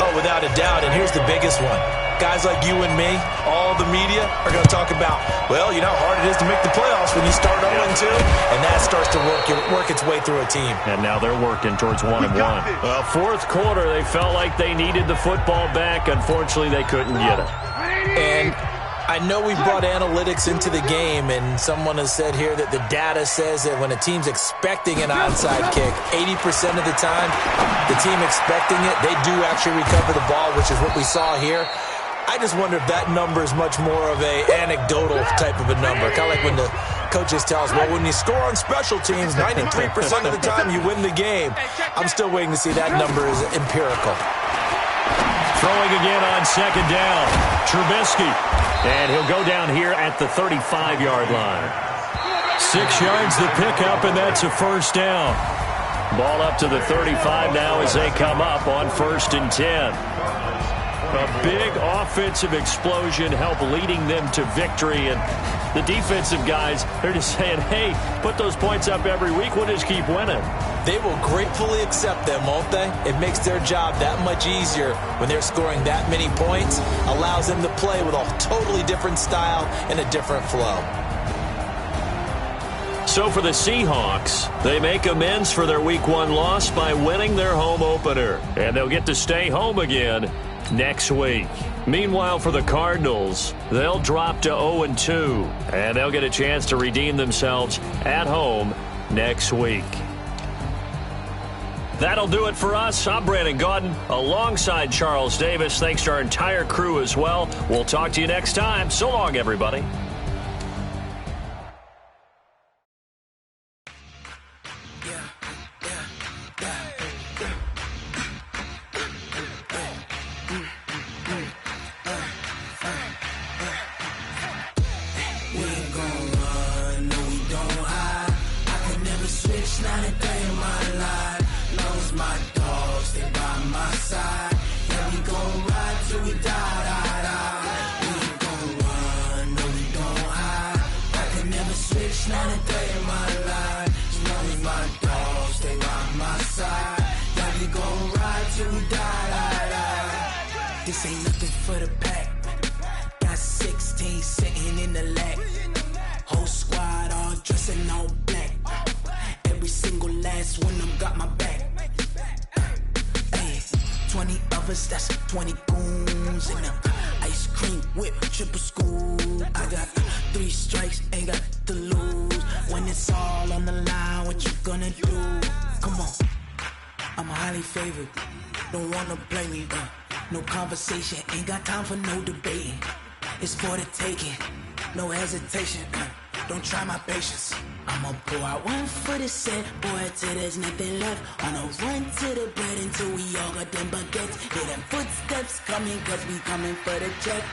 Oh, without a doubt, and here's the biggest one. Guys like you and me, all the media, are going to talk about, well, you know how hard it is to make the playoffs when you start 0-2, and that starts to work its way through a team. And now they're working towards 1-1. Fourth quarter, they felt like they needed the football back. Unfortunately, they couldn't get it. And I know we brought analytics into the game, and someone has said here that the data says that when a team's expecting an onside kick, 80% of the time, the team expecting it, they do actually recover the ball, which is what we saw here. I just wonder if that number is much more of a anecdotal type of a number. Kind of like when the coaches tell us, well, when you score on special teams, 93% of the time you win the game. I'm still waiting to see that number is empirical. Throwing again on second down. Trubisky. And he'll go down here at the 35-yard line. 6 yards the pickup, and that's a first down. Ball up to the 35 now as they come up on 1st and 10. A big offensive explosion helped leading them to victory. And the defensive guys, they're just saying, hey, put those points up every week. We'll just keep winning. They will gratefully accept them, won't they? It makes their job that much easier when they're scoring that many points. Allows them to play with a totally different style and a different flow. So for the Seahawks, they make amends for their Week 1 loss by winning their home opener. And they'll get to stay home again next week. Meanwhile, for the Cardinals, they'll drop to 0-2, and they'll get a chance to redeem themselves at home next week. That'll do it for us. I'm Brandon Gaudin alongside Charles Davis. Thanks to our entire crew as well. We'll talk to you next time. So long, everybody. This ain't nothing for the pack. Got 16 sitting in the lap. Whole squad all dressing all black. Every single last one of them got my back. Hey, 20 of us, that's 20 goons in them. Ice cream whip, triple scoop. I got 3 strikes, ain't got to lose. When it's all on the line, what you gonna do? Come on, I'm highly favored. Don't wanna play me, no conversation, ain't got time for no debating. It's for the taking, no hesitation. Don't try my patience. I'ma pour out one for the set, boy, till there's nothing left. On a run to the bread until we all got them baguettes. Hear them footsteps coming, cause we coming for the check.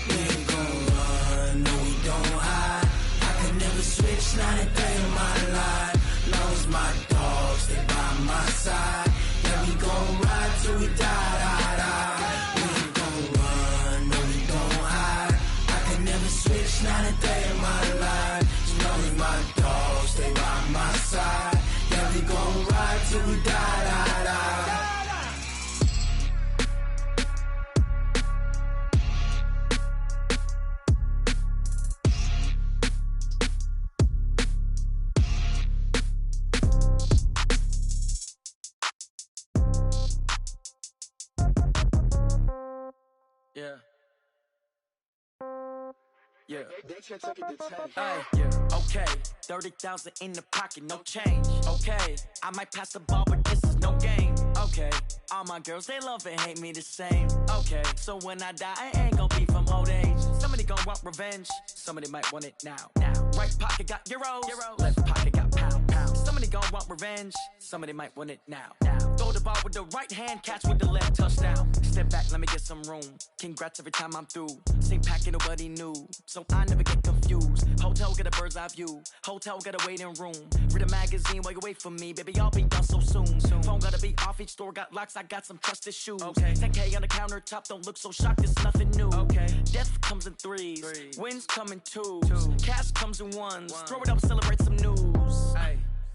We ain't gon' run, no we don't hide. I could never switch, not a day in my life. Long as my dogs stay by my side. Yeah, we gon' ride till we die. We ain't gon' run, no we don't hide. I could never switch, not a day in my life. As long as my dogs stay by my side. Yeah, we gon' ride till we die. Yeah. Yeah. Okay. 30,000 in the pocket, no change. Okay. I might pass the ball, but this is no game. Okay. All my girls, they love and hate me the same. Okay. So when I die, I ain't gon' be from old age. Somebody gon' want revenge. Somebody might want it now. Right pocket got euros. Left pocket got pound. Somebody gon' want revenge. Somebody might want it now. Throw the ball with the right hand, catch with the left, touchdown. Step back, let me get some room. Congrats every time I'm through. Same packet, nobody knew, so I never get confused. Hotel, get a bird's eye view. Hotel, get a waiting room. Read a magazine while you wait for me, baby, I'll be done so soon. Phone gotta be off, each store got locks, I got some trusted shoes. 10K on the countertop, don't look so shocked, it's nothing new. Death comes in threes, wins come in twos, cash comes in ones. Throw it up, celebrate some news.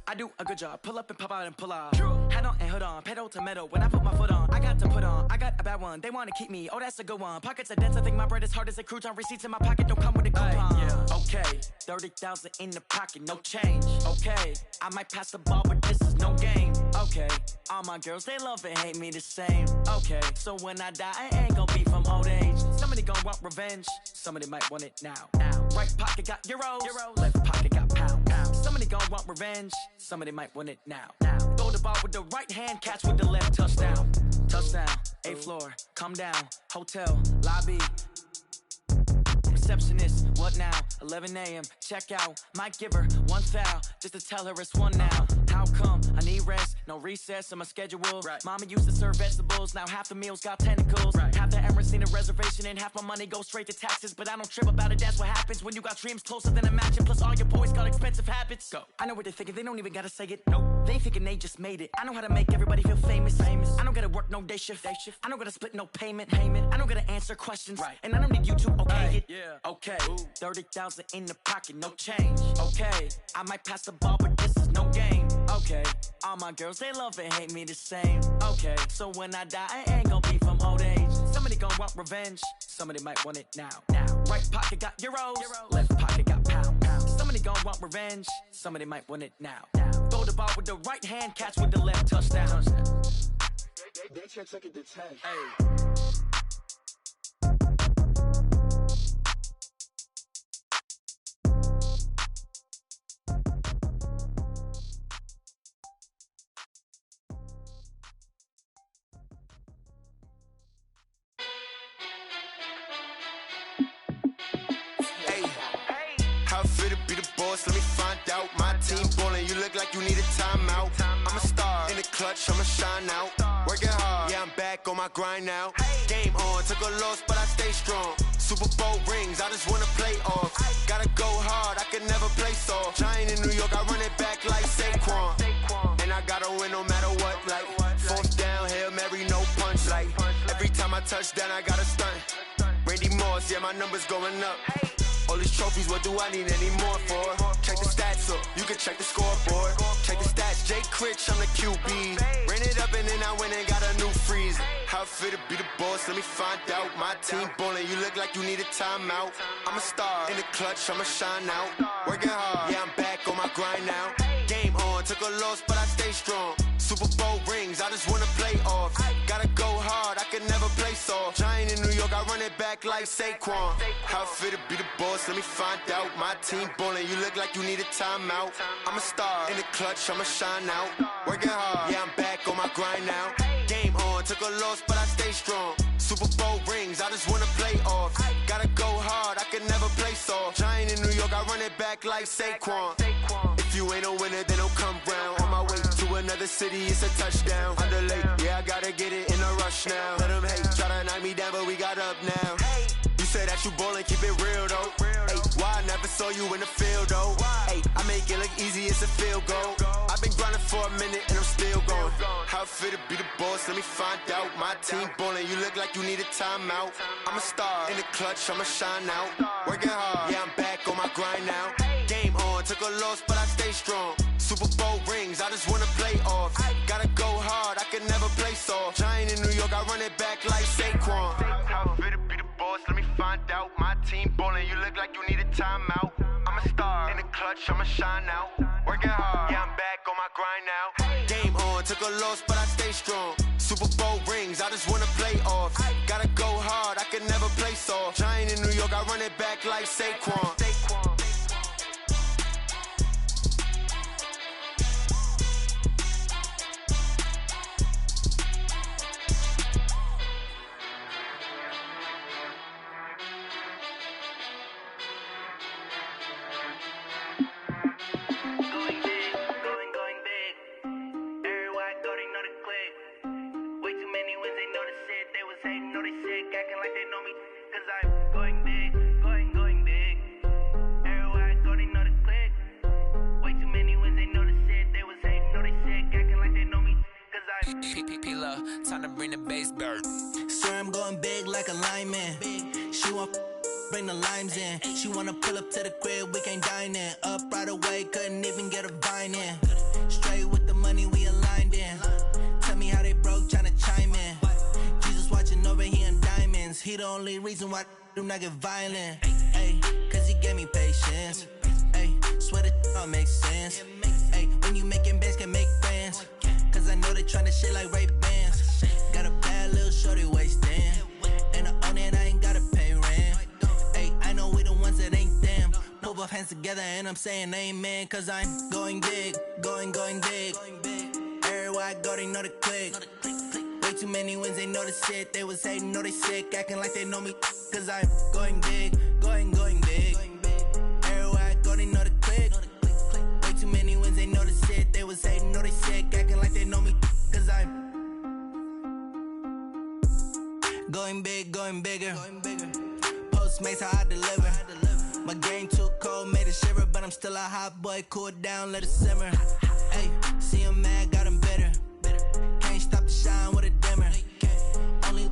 I do a good job, pull up and pop out and pull out. Head on and hood on, pedal to metal. When I put my foot on, I got to put on. I got a bad one, they wanna keep me, oh that's a good one. Pockets are dense, I think my bread is hard as a crouton. Receipts in my pocket don't come with a coupon. Okay, 30,000 in the pocket, no change. Okay, I might pass the ball, but this is no game. Okay, all my girls, they love and hate me the same. Okay, so when I die, I ain't gonna be from old age. Somebody gon' want revenge, somebody might want it now. Right pocket got euros, left pocket got pounds. Somebody gon' want revenge, somebody might want it now. Throw the ball with the right hand, catch with the left, touchdown. Touchdown, 8th floor, come down, hotel, lobby. Receptionist, what now? 11 a.m., check out. Might give her one foul, just to tell her it's one now. How come? I need rest, no recess on my schedule. Mama used to serve vegetables, now half the meals got tentacles. Half the Emirates need a reservation and half my money goes straight to taxes. But I don't trip about it, that's what happens when you got dreams closer than a mansion. Plus all your boys got expensive habits. Go. I know what they're thinking, they don't even gotta say it. Nope. They thinking they just made it. I know how to make everybody feel famous. I don't gotta work no day shift. I don't gotta split no payment. I don't gotta answer questions. And I don't need you to okay it. Okay, 30,000 in the pocket, no change. Okay, I might pass the ball, but this is no game. Okay, all my girls, they love and hate me the same. Okay, so when I die, I ain't gonna be from old age. Somebody gon' want revenge, somebody might want it now. Right pocket got euros, left pocket got pounds. Somebody gon' want revenge, somebody might want it now. Throw the ball with the right hand, catch with the left, touchdown. They check it to 10. Let me find out. My team ballin', you look like you need a timeout. I'm a star in the clutch, I'ma shine out. Working hard, yeah, I'm back on my grind now. Game on, took a loss, but I stay strong. Super Bowl rings, I just wanna play off. Gotta go hard, I can never play soft. Giant in New York, I run it back like Saquon. And I gotta win no matter what, like 4th down, Hail Mary, no punch. Like every time I touch down, I gotta stunt. Randy Moss, yeah, my numbers going up. All these trophies, what do I need any more for? Check the stats up, you can check the scoreboard. Check the stats, Jay Critch, I'm the QB. Ran it up and then I went and got a new freeze. How it feel to be the boss, let me find out. My team ballin', you look like you need a timeout. I'm a star in the clutch, I'ma shine out. Working hard, yeah, I'm back on my grind now. Game on, took a loss, but I stay strong. Super Bowl rings, I just wanna play off. Gotta go hard, I can never play soft. Giant in New York, I run it back like Saquon. How it feel to be the boss, let me find out. My team ballin', you look like you need a timeout. I'm a star in the clutch, I'ma shine out. Working hard, yeah, I'm back on my grind now. Game on, took a loss, but I stay strong. Super Bowl rings, I just wanna play off. Gotta go hard, I can never play soft. Giant in New York, I run it back like Saquon. If you ain't a winner, then don't come round. On my way to another city, it's a touchdown. Underlay, yeah, I gotta get it in a rush now. Let them hate, try to knock me down, but we got up now. You say that you ballin', keep it real though. Hey, why I never saw you in the field though? Hey, I make it look easy, it's a field goal. I've been grinding for a minute and I'm still going. How it feel to be the boss, let me find out. My team ballin', you look like you need a timeout. I'm a star in the clutch, I'ma shine out. Working hard, yeah, I'm back on my grind now. Game on, took a loss, but I stay strong. Super Bowl rings, I just wanna play off. Gotta go hard, I can never play soft. Giant in New York, I run it back like Saquon. How it feel to be the boss, let me find out. My team ballin', you look like you need a timeout. I'm a star in the clutch, I'ma shine out. Working hard, yeah, I'm back on my grind now. Game on, took a loss, but I stay strong. Super Bowl rings, I just wanna play off. Gotta go hard, I can never play soft. Giant in New York, I run it back like Saquon. Going big, going big. Everywhere I go, they know the click. bring the bass bird. Swear I'm going big like a lineman. She want bring the limes in. She wanna pull up to the crib, we can't dine in. Up right away, couldn't even get a vine in. Straight with the money we aligned in. Tell me how they broke, tryna chime in. Jesus watching over here in diamonds. He the only reason why I do not get violent. Ay, cause he gave me patience. Ay, swear that all makes sense. Ay, when you making bands, can make friends. Cause I know they tryna shit like Ray-Bans. Got a bad little shorty wasting. And I own it, I ain't gotta pay rent. Ay, I know we the ones that ain't them. Put both hands together and I'm saying amen. Cause I'm going big, going big. Everywhere I go, they know the click. Way too many wins, they know the shit. They was hating, know they sick, acting like they know me. Cause I'm going big, going big. Everywhere I go, they know the click. Way too many wins, they know the shit. They was hating, know they sick, acting like they know me. Cause I'm going big, going bigger. Postmates how I deliver. My game too cold, made it shiver. But I'm still a hot boy, cool it down, let it simmer. Hey, see him mad, got him bitter. Can't stop the shine with a dimmer. Only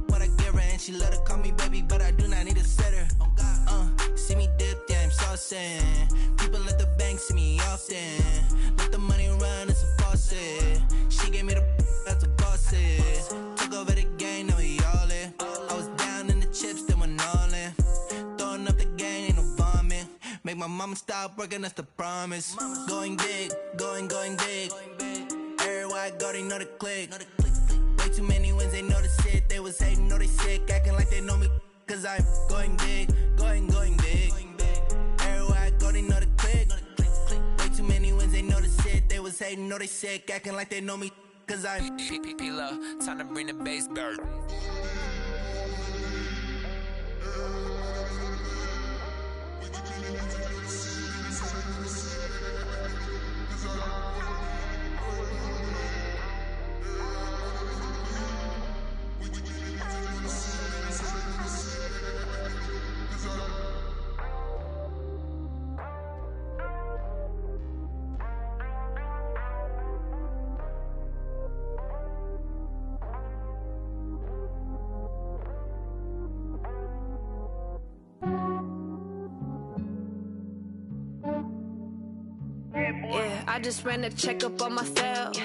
what I give her, and she let her call me baby, but I do not need a sitter. See me dip, yeah, I'm saucing. People at the bank see me often. Let the money run, it's a faucet. She gave me the that's a boss is. Took over the game, now we all in. I was down in the chips, then went all in. Throwing up the game, ain't no vomit. Make my mama stop working, that's the promise. Going big, going big. Everywhere I go, they know the click. Way too many wins, they know the shit. They was hating, know they sick, acting like they know me. Cause I'm going big, going big. Everywhere I go, they know the click. Way too many wins, they know the shit. They was hating, know they sick, acting like they know me. Cause I'm P-P-P-Love, time to bring the bass bird. Yeah, I just ran a checkup on myself.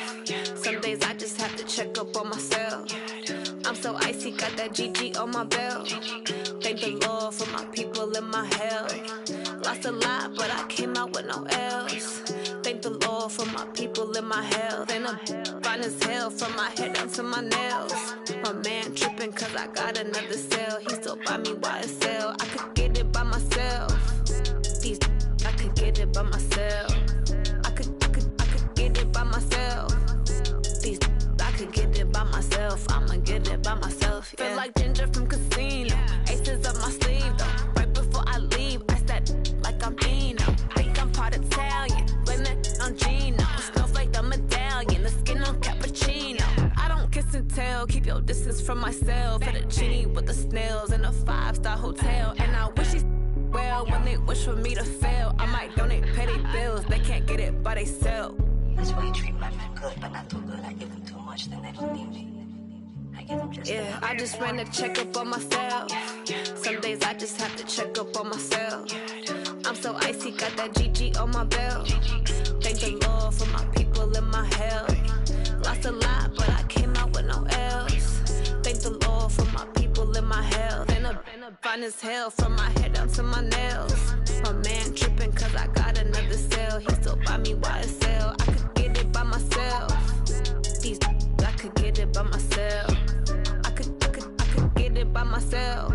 Some days I just have to check up on myself. I'm so icy, got that GG on my belt. Thank the Lord for my people and my health. Lost a lot, but I came out with no L's. Thank the Lord for my people and my health. And I'm fine as hell from my head down to my nails. My man tripping cause I got another cell. He still buy me YSL. I could get it by myself. These I could get it by myself. I could get it by myself. These I could get it by myself. I'ma get it by myself. Yeah. Feel like Ginger from Casino. Aces up my sleeve though. Right before I leave, I said like I'm Dino. Think I'm part Italian. Blame that on Gino. Snowflake the medallion. The skin on cappuccino. I don't kiss and tell. Keep your distance from myself. At a genie with the snails in a 5-star hotel. And I wish he's well when they wish for me to fail. I might donate petty bills. They can't get it by themselves. That's why you treat my men good, but not too good. I give them too much, then they don't need me. I give them just yeah, I just ran a checkup on myself. Some days I just have to check up on myself. I'm so icy, got that GG on my belt. Thank the Lord for my people and my health. Lost a lot, but I came out with no L's. Thank the Lord for my people and my health. And I'm fine as hell from my head down to my nails. My man tripping cause I got another cell. He still buy me YSL. I could get it by myself. These I could get it by myself. I could get it by myself.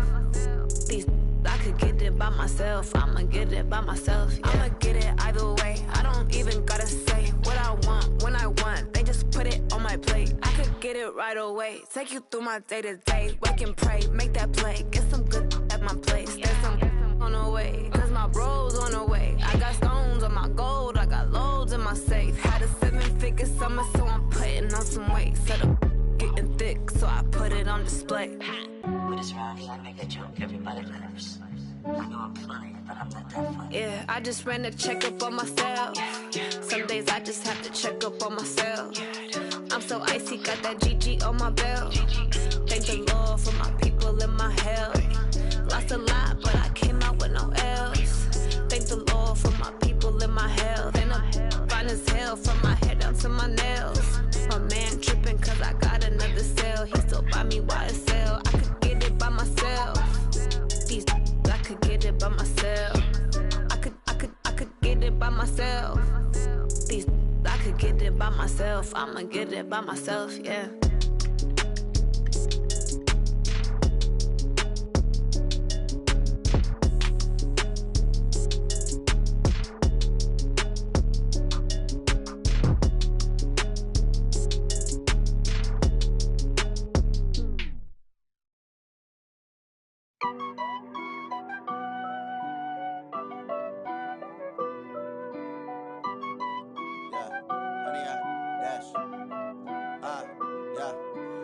These I could get it by myself. I'ma get it by myself. Yeah. I'ma get it either way. I don't even gotta say what I want when I want. They just put it on my plate. I could get it right away. Take you through my day to day. Wake and pray, make that play. Get some good at my place. There's some on the way. Cause my bro's on the way. I got stones on my gold. I got loads in my safe. Had a 7-figure summer, so I'm putting on some weight. Set up getting thick, so I put it on display. with this round, I make a joke, everybody laughs. I know I'm funny, but I'm not that funny. Yeah, I just ran a checkup on myself. Some days I just have to check up on myself. I'm so icy, got that GG on my belt. Thank the Lord for my people in my health. Lost a lot, but I came out with no L's. Thank the Lord for my people in my health. And I'm fine as hell from my head down to my nails. My man tripping cause I got another cell. He still buy me YSL. I could get it by myself. These I could get it by myself. I could get it by myself. These I could get it by myself. I'ma get it by myself, yeah.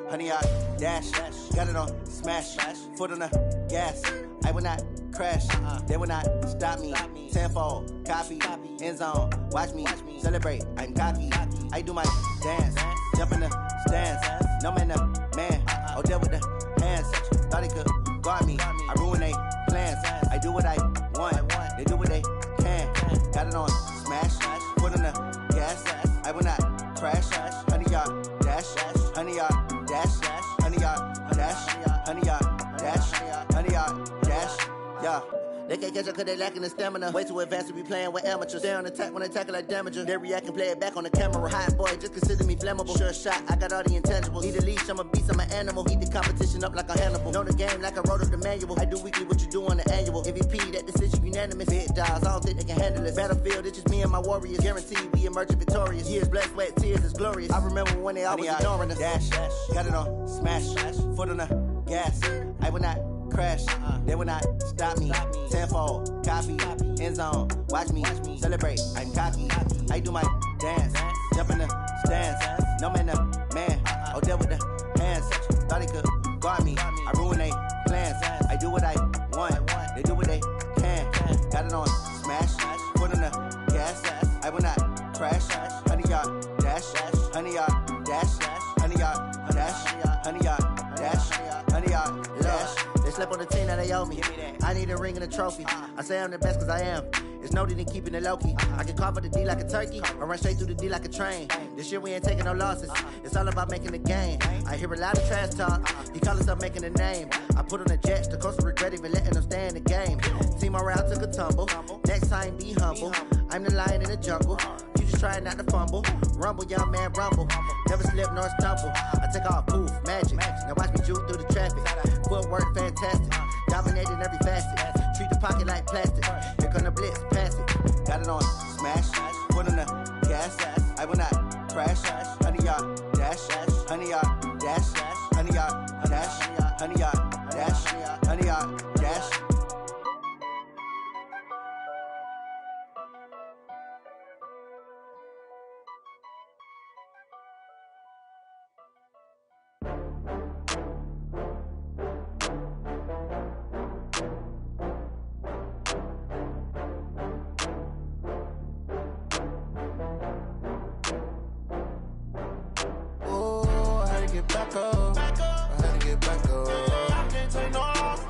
Honey, I dash, got it on smash, foot on the gas. I will not crash, they will not stop me. Tenfold, copy, end zone, watch me celebrate. I'm cocky, I do my dance, jump in the stands. No man, the man, Odell with the hands. Thought he could guard me, I ruin they plans. I do what I want, they do what they can. Got it on smash, foot on the gas. I will not crash, honey, y'all dash, honey, y'all dash, honey, y'all dash, honey, y'all dash, honey, y'all dash, yeah. They can't catch up cause they lacking the stamina. Way too advanced to be playing with amateurs. Stay on attack when I tackle like damager. They react and play it back on the camera. Hot boy, just consider me flammable. Sure shot, I got all the intangibles. Need a leash, I'm a beast, I'm an animal. Heat the competition up like a Hannibal. Know the game like I wrote up the manual. I do weekly what you do on the annual. MVP, that decision unanimous. Big dogs, I don't think they can handle it. Battlefield, it's just me and my warriors. Guaranteed we emerging victorious. Years, blood, sweat, tears, it's glorious. I remember when they always ignoring us. Dash, got it on smash, foot on the gas. I will not crash, they will not stop me. Tenfold, copy, end zone, watch me celebrate. I'm cocky, I do my dance, jump in the stands. No man, the man, Odell with the hands. Thought he could guard me, I ruin they plans. I do what I want, they do what they can. Got it on smash, foot on the gas. I will not crash, honey, y'all dash, honey, y'all dash, honey, y'all dash, honey, y'all dash, honey, y'all dash. They slept on the team that they owe me. I need a ring and a trophy. I say I'm the best cause I am. It's no need in keeping it low-key. I can carve up the D like a turkey or run straight through the D like a train. This year we ain't taking no losses. It's all about making the game. I hear a lot of trash talk. He call himself making a name. I put on the jets. The coach will regret even letting them stay in the game. Team morale took a tumble. Next time be humble. I'm the lion in the jungle. You just trying not to fumble. Rumble, young man, rumble. Never slip nor stumble. I take off, poof, magic. Now watch me juke through the traffic. Footwork fantastic. Dominating every facet. Treat the pocket like plastic. Here come the blitz, pass it. Got it on smash, foot on the gas. I will not crash. Honey, y'all dash, honey, y'all dash, honey, y'all dash, honey, y'all dash, honey, y'all dash. Back up. I had to get back up. I can't take no loss.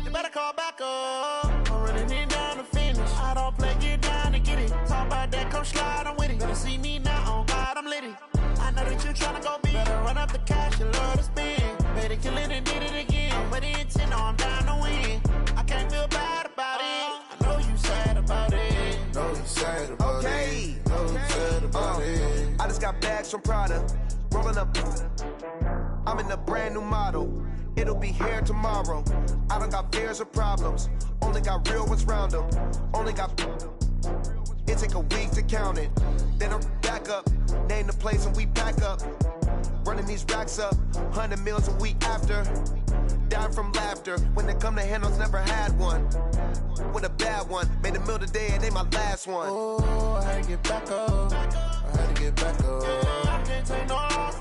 You better call back up. I'm running it down to finish. I don't play, get down to get it. Talk about that, come slide, I'm with it. Better see me now, on God, I'm litty. I know that you tryna go big. Better run up the cash, you love to spend. Better kill it and did it again. I'm with the intent, no, I'm down to win. I can't feel bad about it. I know you sad about it. Know you sad about it. Know you sad about it. I just got bags from Prada. Rolling up, I'm in a brand new model. It'll be here tomorrow. I don't got fears or problems. Only got real ones round them. Only got. It take a week to count it. Then I'm back up. Name the place and we pack up. Running these racks up. 100 meals a week after. Down from laughter. When they come to handles, never had one. With a bad one. Made a meal today and they my last one. Oh, I had to get back up. I had to get back up. I can't take no loss.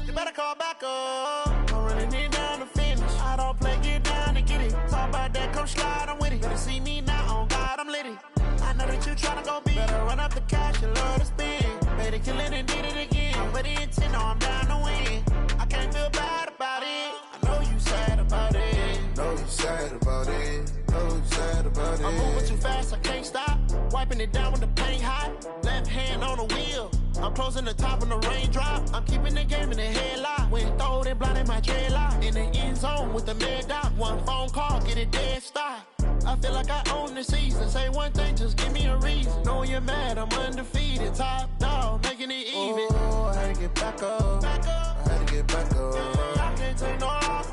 You better call back up. I'm running it down to finish. I don't play, get down to get it. Talk about that. that, come slide, I'm with it. Better see me now, on God, I'm litty. I know that you tryna go big. Better run up the cash, you love to spend. Better kill it and did it again. But the intent, no, I'm down to win. I can't feel bad about it. I know you sad about it. Know you sad about it. Know you sad about it. I'm moving too fast, I can't stop. Wiping it down with the paint hot. Left hand on the wheel. I'm closing the top when the raindrop. I'm keeping the game in the headlock. When throwed and blinded my dreadlock. In the end zone with the mad dot. One phone call, get it dead stop. I feel like I own the season. Say one thing, just give me a reason. Knowing you're mad, I'm undefeated. Top dog, making it even. Oh, I had to get back up. I had to get back up. I can't take no off.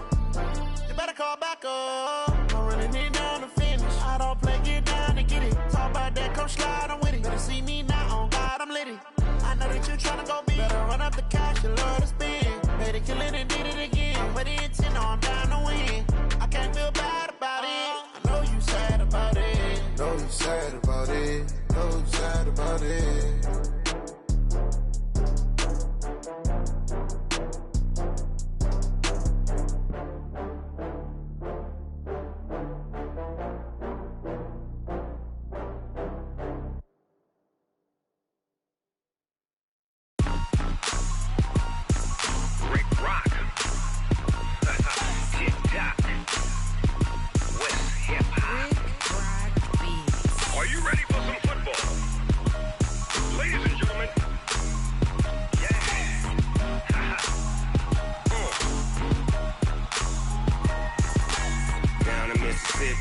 You better call back up. I'm running it down to finish. I don't play, get down to get it. Talk about that, come slide, I'm with it. Better see me now, on God, I'm litty. I know that you tryna go big. Better run up the cash, you love to spend. Better kill it and did it again. But the intent, no, I'm down to win. I can't feel bad about it. I know you sad about it. Know you sad about it. Know you sad about it.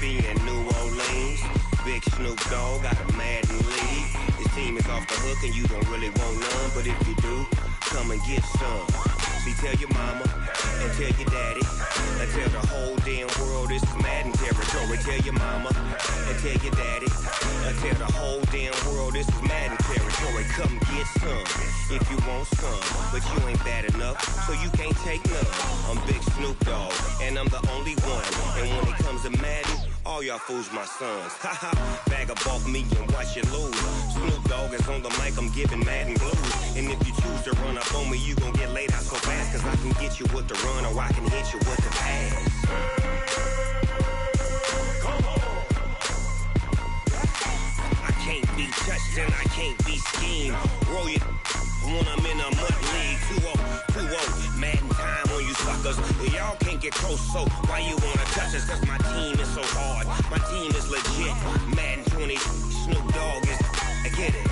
And New Orleans, Big Snoop Dogg got a Madden league. His team is off the hook and you don't really want none, but if you do, come and get some. See, tell your mama and tell your daddy and tell the whole damn world this is Madden territory. Tell your mama and tell your daddy and tell the whole damn world this is Madden territory. Come get some if you want some, but you ain't bad enough, so you can't take none. I'm Big Snoop Dogg and I'm the only one, and when it comes to Madden, all y'all fools my sons. Haha, bag of bulk me and watch you lose. Snoop Dogg is on the mic, I'm giving Madden blues. And if you choose to run up on me, you gon' get laid out so fast, cause I can get you with the run or I can hit you with the pass. I can't be touched and I can't be schemed. Roll you when I'm in a mud league. 2-0, Madden time on you suckers. Y'all can't get close, so why you wanna touch us? Cause my team is so hard, my team is legit. Madden 20, Snoop Dogg is, I get it.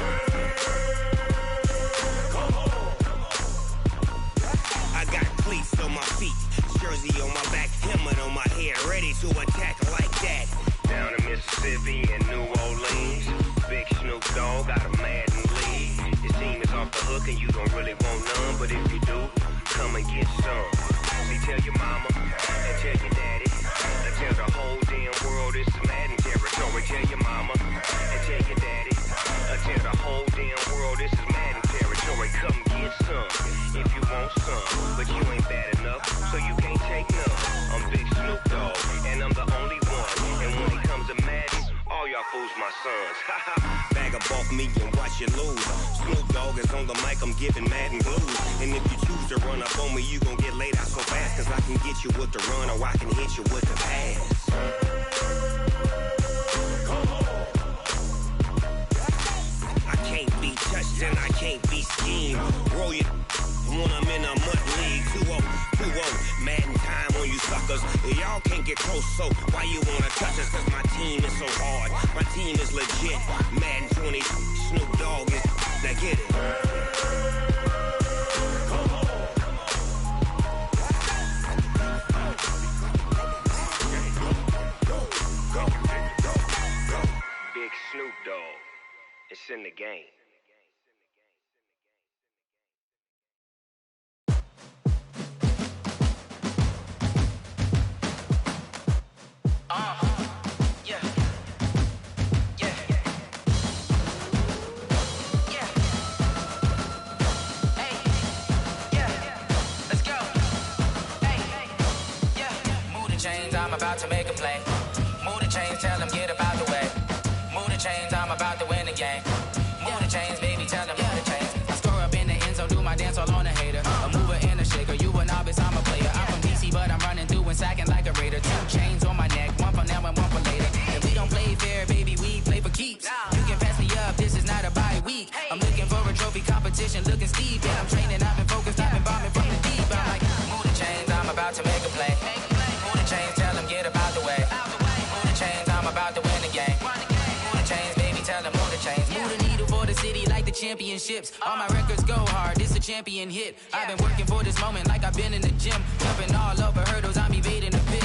I got cleats on my feet, jersey on my back, helmet on my head, ready to attack like that. Down in Mississippi and New Orleans, Big Snoop Dogg got a Madden league. His team is off the hook and you don't really want none, but if you do, come and get some. See, tell your mama and tell your daddy and tell the whole damn world this is Madden territory. Tell your mama and tell your daddy and tell the whole damn world this is Madden territory. Come get some if you want some, but you ain't bad enough, so you can't take none. I'm Big Snoop Dogg and I'm the only one, and when it comes to Madden, all y'all fools my sons. Bag of bulk me and watch you lose. Snoop Dogg is on the mic, I'm giving Madden blues. And if you choose to run up on me, you gon' get laid out so fast, cause I can get you with the run or I can hit you with the pass. I can't be touched and I can't be schemed. Roll you when I'm in a mud league. 2-0, Madden time on you suckers. Y'all can't get close, so why you wanna touch us? Cause my team is so hard, my team is legit. Madden 20, Snoop Dogg is, now get it. Big Snoop Dogg, it's in the game. I'm about to make a play. Move the chains, tell them get up out the way. Move the chains, I'm about to win the game. Move the chains, baby, tell them move the chains. I score up in the end zone, do my dance all on a hater. A mover and a shaker, you a novice, I'm a player. I'm from DC, but I'm running through and sacking like a raider. 2 chains on my neck, one from now and one from swear, baby, we play for keeps. You can pass me up, this is not a bye week. I'm looking for a trophy competition, looking steep. And I'm training, I've been focused, I've been bombing from the deep. I'm like, move the chains, I'm about to make a play. Move the chains, tell them get up out the way. Move the chains, I'm about to win the game. Move the chains, baby, tell them move the chains. Move the needle for the city like the championships. All my records go hard, this a champion hit. I've been working for this moment like I've been in the gym. Jumping all over hurdles, I'm evading the pit.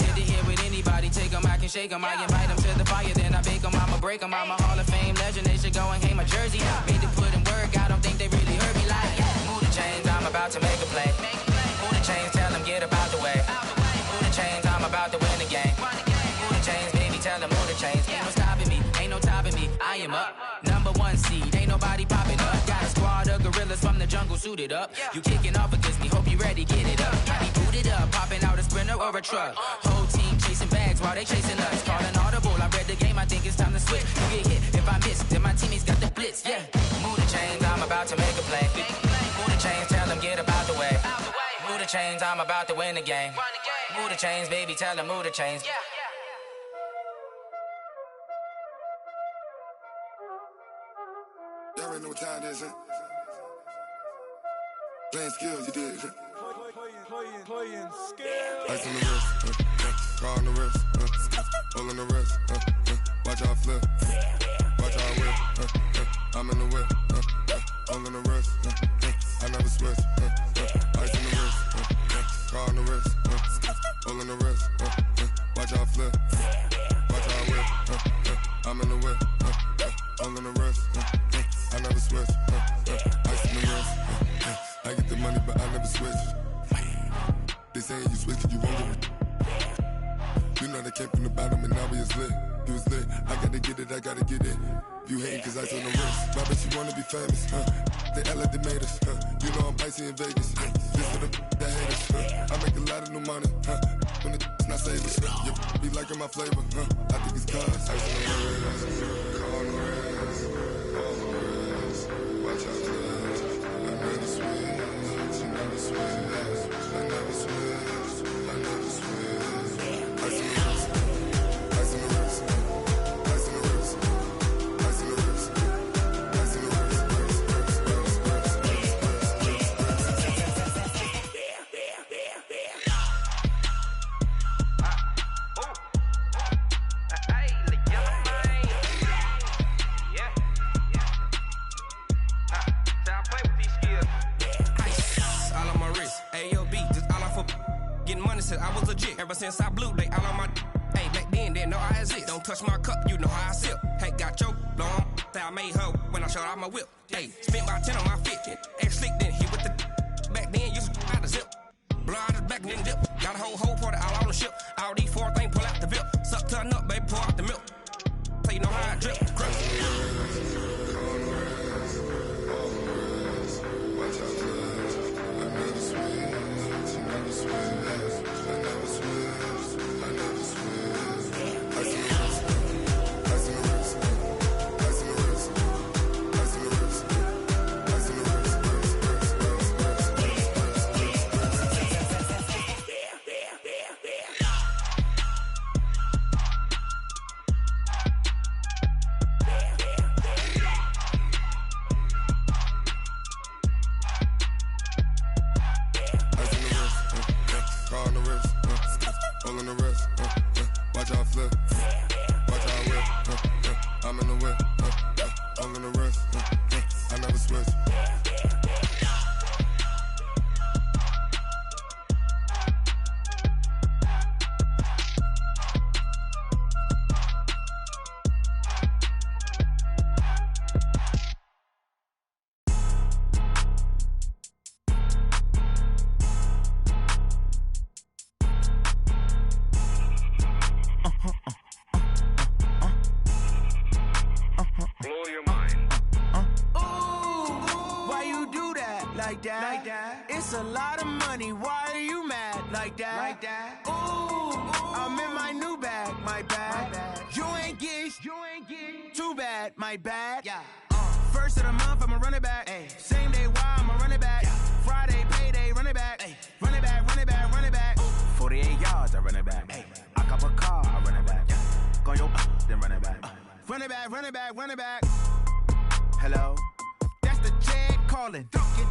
Hit to hit with anybody, take them, I can shake them. I invite them to the fire, then I bake them, I'ma break them. I'm a Hall of Fame legend, they should go and hang my jersey. Made to put in work, I don't think they really heard me like, move the chains, I'm about to make a play. Move the chains, tell them get up out the way. Move the chains, I'm about to win the game. Move the chains, baby, tell them move the chains. Ain't no stopping me, ain't no topping me, I am up. Number one seed, ain't nobody popping up. Got a squad of gorillas from the jungle suited up. You kicking off against me, hope you ready, get it up. I be booted up, popping out a sprinter or a truck. Whole team chasing bags while they chasing us. Calling audible, I read the game, I think it's time to switch. You get hit, if I miss, then my teammates got the blitz, yeah. Move the chains, I'm about to make a play. Move the chains, tell them get up out the way. Move the chains, I'm about to win the game. Move the chains, baby, tell them move the chains. Y'all already know what time it is, huh? Playing skills, you did. Playing skills. Ice on the wrist, car on the wrist, hole in the wrist, watch out flip, watch out whip, I'm in the whip, hole in the wrist, I never switch, ice on the wrist, car on the wrist, hole in the wrist, watch out flip, watch out whip, I'm in the whip, hole in the wrist, I never switch, ice in the wrist, I get the money but I never switch. They saying you switch it, you won't get it. You know they came from the bottom and now we is lit. You was lit, I gotta get it, I gotta get it. You hating cause ice on the wrist. My bitch, you wanna be famous, They Ella, they made us, You know I'm icy in Vegas, This for the that haters, I make a lot of new money, When it's not savers, You be liking my flavor, I think it's cause ice on the wrist, car on the wrist, all the wrist. Watch out, cuz I never switch, you never switch. I never switch, I never switch. Ice in the wrist, ice in the wrist, ice in the wrist, ice in the wrist, ice in the wrist, I was legit ever since I blew they all on my hey back then didn't know I exist. Don't touch my cup, you know how I sip. Hey, got your long that I made her when I showed out my whip. Hey, spent about 10 on my fit. X slick then hit with the back then used to out the zip. Blow out his back then dip. Got a whole party all on the ship. All these four things pull out the VIP. Suck turn up, baby, pour out the milk. Play you know how I drip. Crush. Watch out, cuz I never switch, you never switch. I never switch, I never switch. Ice in the wrist, ice in the wrist, ice in the wrist, ice in the wrist, ice in the wrist, car on the wrist, hole in the wrist, watch out flip, watch out whip, I'm in the whip, hole in the wrist, I never switch. Like that. It's a lot of money. Why are you mad like that? Like that. Ooh, I'm in my new bag. My bad. You ain't getting too bad. My bad. Yeah. First of the month, I'ma run it back. Ay. Same day, why I'ma run it back. Yeah. Friday, payday, run it back. Ay. Run it back, run it back, run it back. 48 yards, I run it back. Ay. I cop a car, I run it back. Yeah. Go your then run it back. Run it back, run it back, run it back. Hello? That's the Jag calling.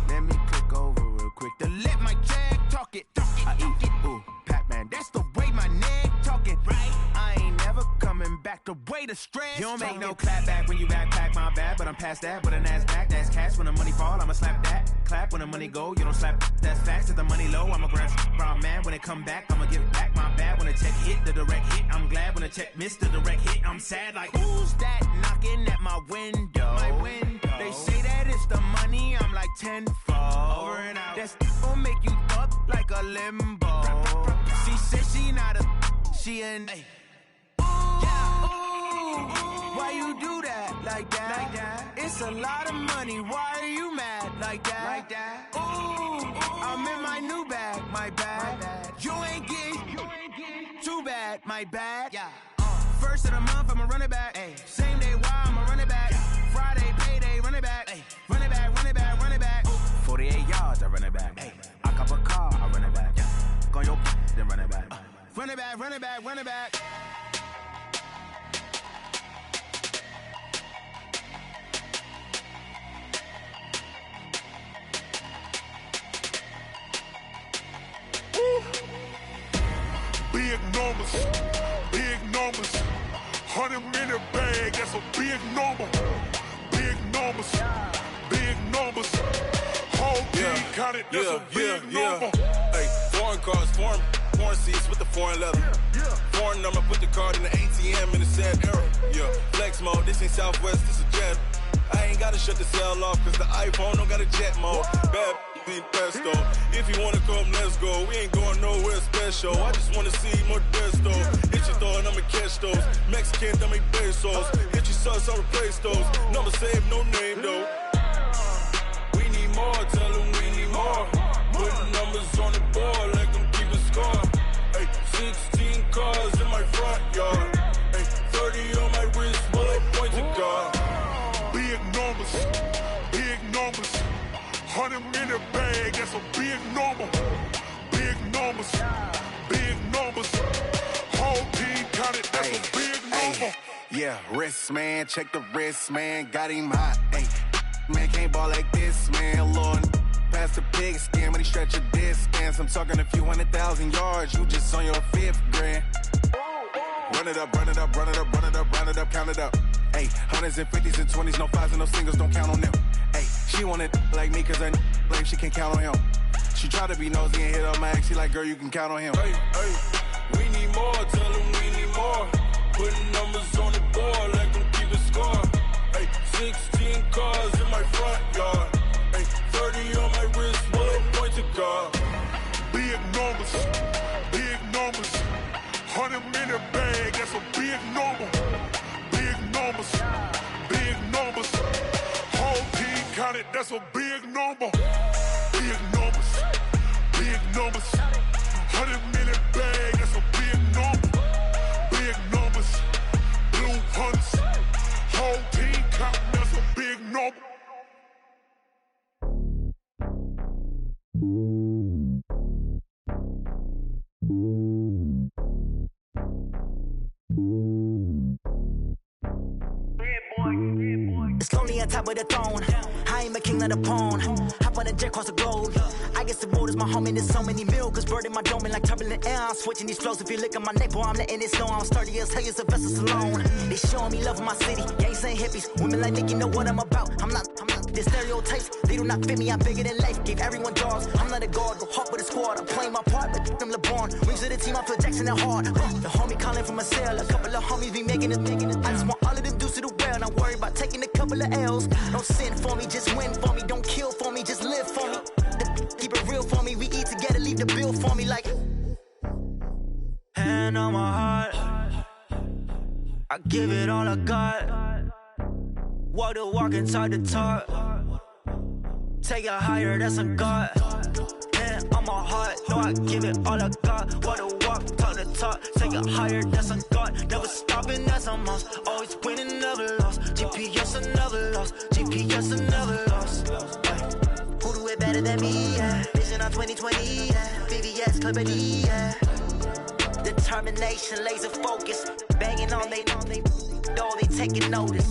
Let me click over real quick to let my Jag talk it. I eat, ooh, Pac-Man. That's the way my neck talking. Right? I ain't never coming back the way the stress. You don't make no clap back when you backpack, my bad. But I'm past that with an ass back. That's cash when the money fall. I'ma slap that. Clap when the money go. You don't slap. That's facts. If the money low, I'ma grab brown man. When it come back, I'ma give back my bad. When the check hit, the direct hit. I'm glad when the check missed the direct hit. I'm sad like, who's that knocking at my window? My window. They say that it's the money. I'm like tenfold. Over and out. That's gon' make you up like a limbo. She said she not a, she an. Ay. Why you do that like that? Like that? It's a lot of money. Why are you mad like that? Like that? Ooh, I'm in my new bag, my bad. You ain't getting too bad, my bad. Yeah. First of the month, I'ma run it back. Ay. Same day, why I'ma run it back? Yeah. Friday, payday, run it back. Ay. Run it back, run it back, run it back. 48 yards, I run it back. Ay. I cop a car, I run it back. Yeah. Go on your then run it back. Run it back, run it back, run it back. Big numbers, big numbers. 100-minute bag, that's a big number. Big numbers, big numbers. Whole team counted, that's a big number. Hey, foreign cars, foreign seats with the foreign leather. Foreign number, put the card in the ATM in the sad era. Yeah, flex mode, this ain't Southwest, this a jet. I ain't gotta shut the cell off, cause the iPhone don't got a jet mode. Bad pesto. If you wanna come, let's go. We ain't going nowhere special. I just wanna see more desto. Hit your thought, I'ma catch those. Mexican, I make pesos. Hit your sus, I'll replace those. Number saved, no name though. We need more, tell them we need more. Putting numbers on the board, like them keep a score. Hey, 16 cars in my front yard. Hey, 30 on my wrist, bullet points of God. Big numbers, big numbers. 100-minute bag, that's a big number. Big numbers, big numbers. Whole team counted, that's a big number. Yeah, wrist man, check the wrist man, got him hot. Ay, man can't ball like this, man. Lord, past the pig skin when he stretch a distance. I'm talking a few 100,000 yards, you just on your 5th grand. Run it up, run it up, run it up, run it up, run it up, count it up. Ay, 100s and 50s and 20s, no 5s and no singles, don't count on them. Ay, she wanted like me cause her blame she can't count on him. She tried to be nosy and hit up my ex, she like, girl, you can count on him. Hey, we need more, tell them we need more. Putting numbers on the board, like them keep a score. Hey, 16 cars in my front yard. Hey, 30 on my wrist, bullet points of God. Big numbers, big numbers. 100-minute bag, that's a big number. Big numbers, big numbers. Whole team counted, that's a big number. Big numbers, big numbers. 100-minute bag, that's a big number. Big numbers, blue hunts. Whole team counting, that's a big number. It's lonely on top of the throne. I ain't a king of the pawn. Hop on a jet across the globe. I guess the world is my home and there's so many milkers bird in my dome and like turbulent air. I'm switching these flows. If you look at my neck, boy, I'm letting it snow. I'm sturdy as hell, a vessel alone. They showing me love in my city. Gangs and hippies, women like Nick, you know what I'm about. I'm not the stereotypes. They do not fit me. I'm bigger than life. Gave everyone dogs. I'm not a guard. Go hard with a squad. I'm playing my part, but them LeBron. Rings of the team. I feel Jackson and hard. The homie calling from a cell. A couple of homies be making it. I just want all of them dudes to the well. Not worry about taking a couple of L's. Don't sin for me, just win for me. Don't kill for me, just live for me. Keep it real for me. We eat together, leave the bill for me like. Hand on my heart, I give it all I got. Walk the walk and talk the talk. Take it higher, that's a God. Hand on my heart, no, I give it all I got. Walk the walk, talk the talk. Take it higher, that's a God. Never stopping, that's a must. Always winning, never lost. GPS, I never lost. GPS, I never lost. Who do it better than me? Yeah. Vision on 2020. Yeah. VVS, Clippity. Yeah. Determination, laser focus. Banging on they though, they taking notice.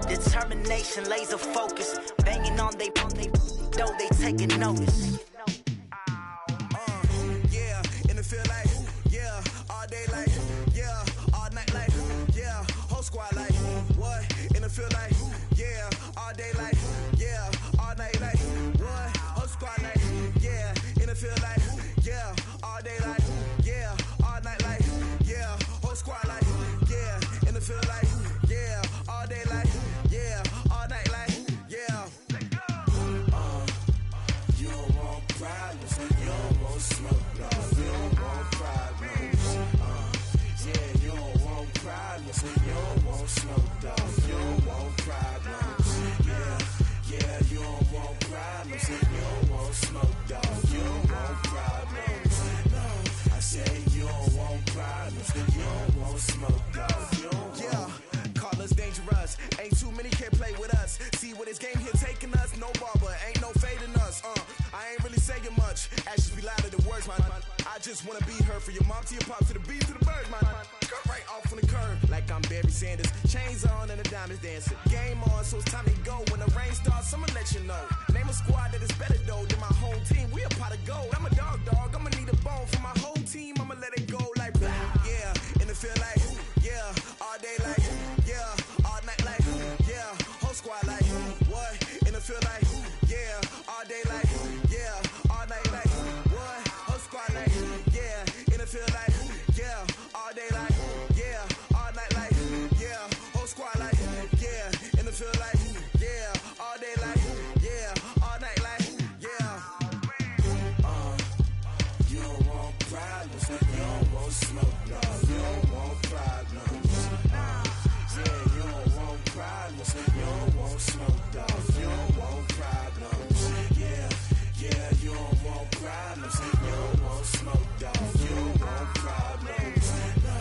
Determination, laser focus, banging on they though, they taking notice. Yeah, in the field like, yeah, all day like, yeah, all night like, yeah, whole squad like, what? In the field like, yeah, all day like, yeah, all night like, what? Whole squad like, yeah, in the field like, yeah, all day like, yeah, all night like, yeah, whole squad like, yeah, in the field like, yeah, all day like, yeah, all night like, yeah. You don't want problems, you don't want smoke, no, you don't want problems. Yeah, you don't want problems, you don't want smoke, dog, you don't want problems. Yeah, you don't want problems, you don't want smoke, dog, you don't want problems. No, I say you don't want problems, you don't want smoke, dog, you don't want. Yeah, call us dangerous, ain't too many can play with us. See what this game here taking us, no barber, ain't no fading us. I ain't really saying much, actions be louder than words, man. I just wanna be heard, for your mom to your pop, to the beat, to the birds, man. Cut right off on the curb, like I'm Barry Sanders. Chains on and the diamonds dancing. Game on, so it's time to go. When the rain starts, I'ma let you know. Name a squad that is better though than my home team. We a pot of gold. I'm a dog, I'ma need a bone for my whole team. I'ma let it go like blah. Yeah, in the field like, yeah, all day like, yeah, all night like, yeah, whole squad like, what? In the field like, yeah, all day like, yeah, all night like, what? Whole squad like, yeah, in the field like, yeah, all day like, yeah, all night like, yeah, whole squad like, yeah, in the field like, yeah, all day like, yeah, all night like, yeah. You don't want problems, you don't want smoke, no, you don't want problems. Yeah, you don't want problems, you don't want smoke, dog, you don't want problems. Yeah, you don't want problems, you don't want smoke, dog, you don't want problems. No,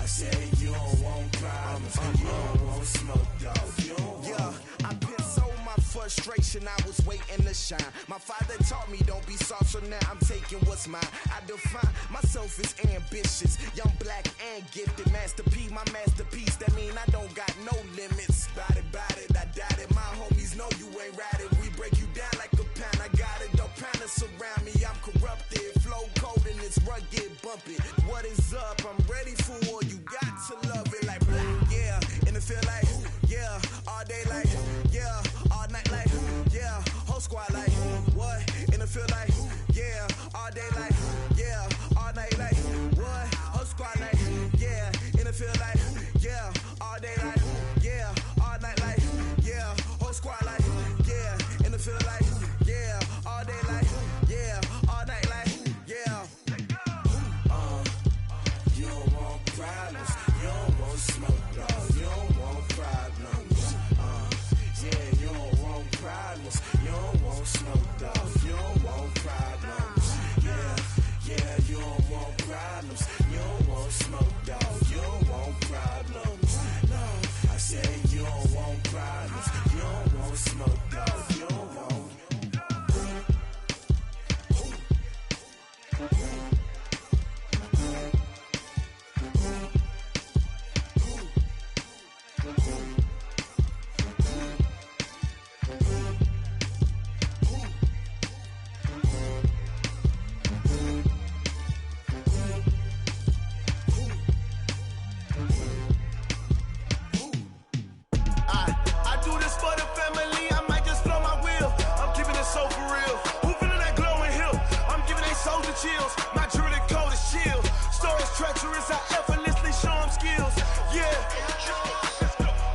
I say you don't want problems, you don't want smoke, dog, you don't want. Yeah, I put so my frustration, I was waiting to shine. My father taught me don't be soft, so now I'm taking what's mine. I define myself as ambitious, young, black, and gifted. Master P, my masterpiece, that mean I don't got no limits. Bout it, I doubt it. My homies know you ain't ride it. We break you down like a pound. I got it, don't pound us around me. I'm corrupted, flow cold and it's rugged, bump it. What is up? I'm ready for war. You got to love it like blah. Yeah, in the field like, yeah, all day like, yeah, all night like, yeah, whole squad like, what? In the field like, yeah, all day like, yeah, all night like, what? Whole squad like, yeah, in the field like, yeah, all day like, yeah, all night like, yeah, whole squad like, yeah, in the field like, yeah, all day like, yeah, all night like, yeah. You don't want problems, you don't want smoke, dog, you don't want problems. Yeah, you don't want problems, you don't want smoke, dog, you don't want problems. Yeah, you don't want problems, you don't want smoke, dog, you don't want problems. No, I say you don't want problems, you don't want smoke, dog, you don't want. I do this for the family, I might just blow my wheel. I'm keeping it so for real. Who feeling that glowing hill? I'm giving they soldier chills. My jewelry cold as chill. Stories treacherous, I effortlessly show them skills. Yeah.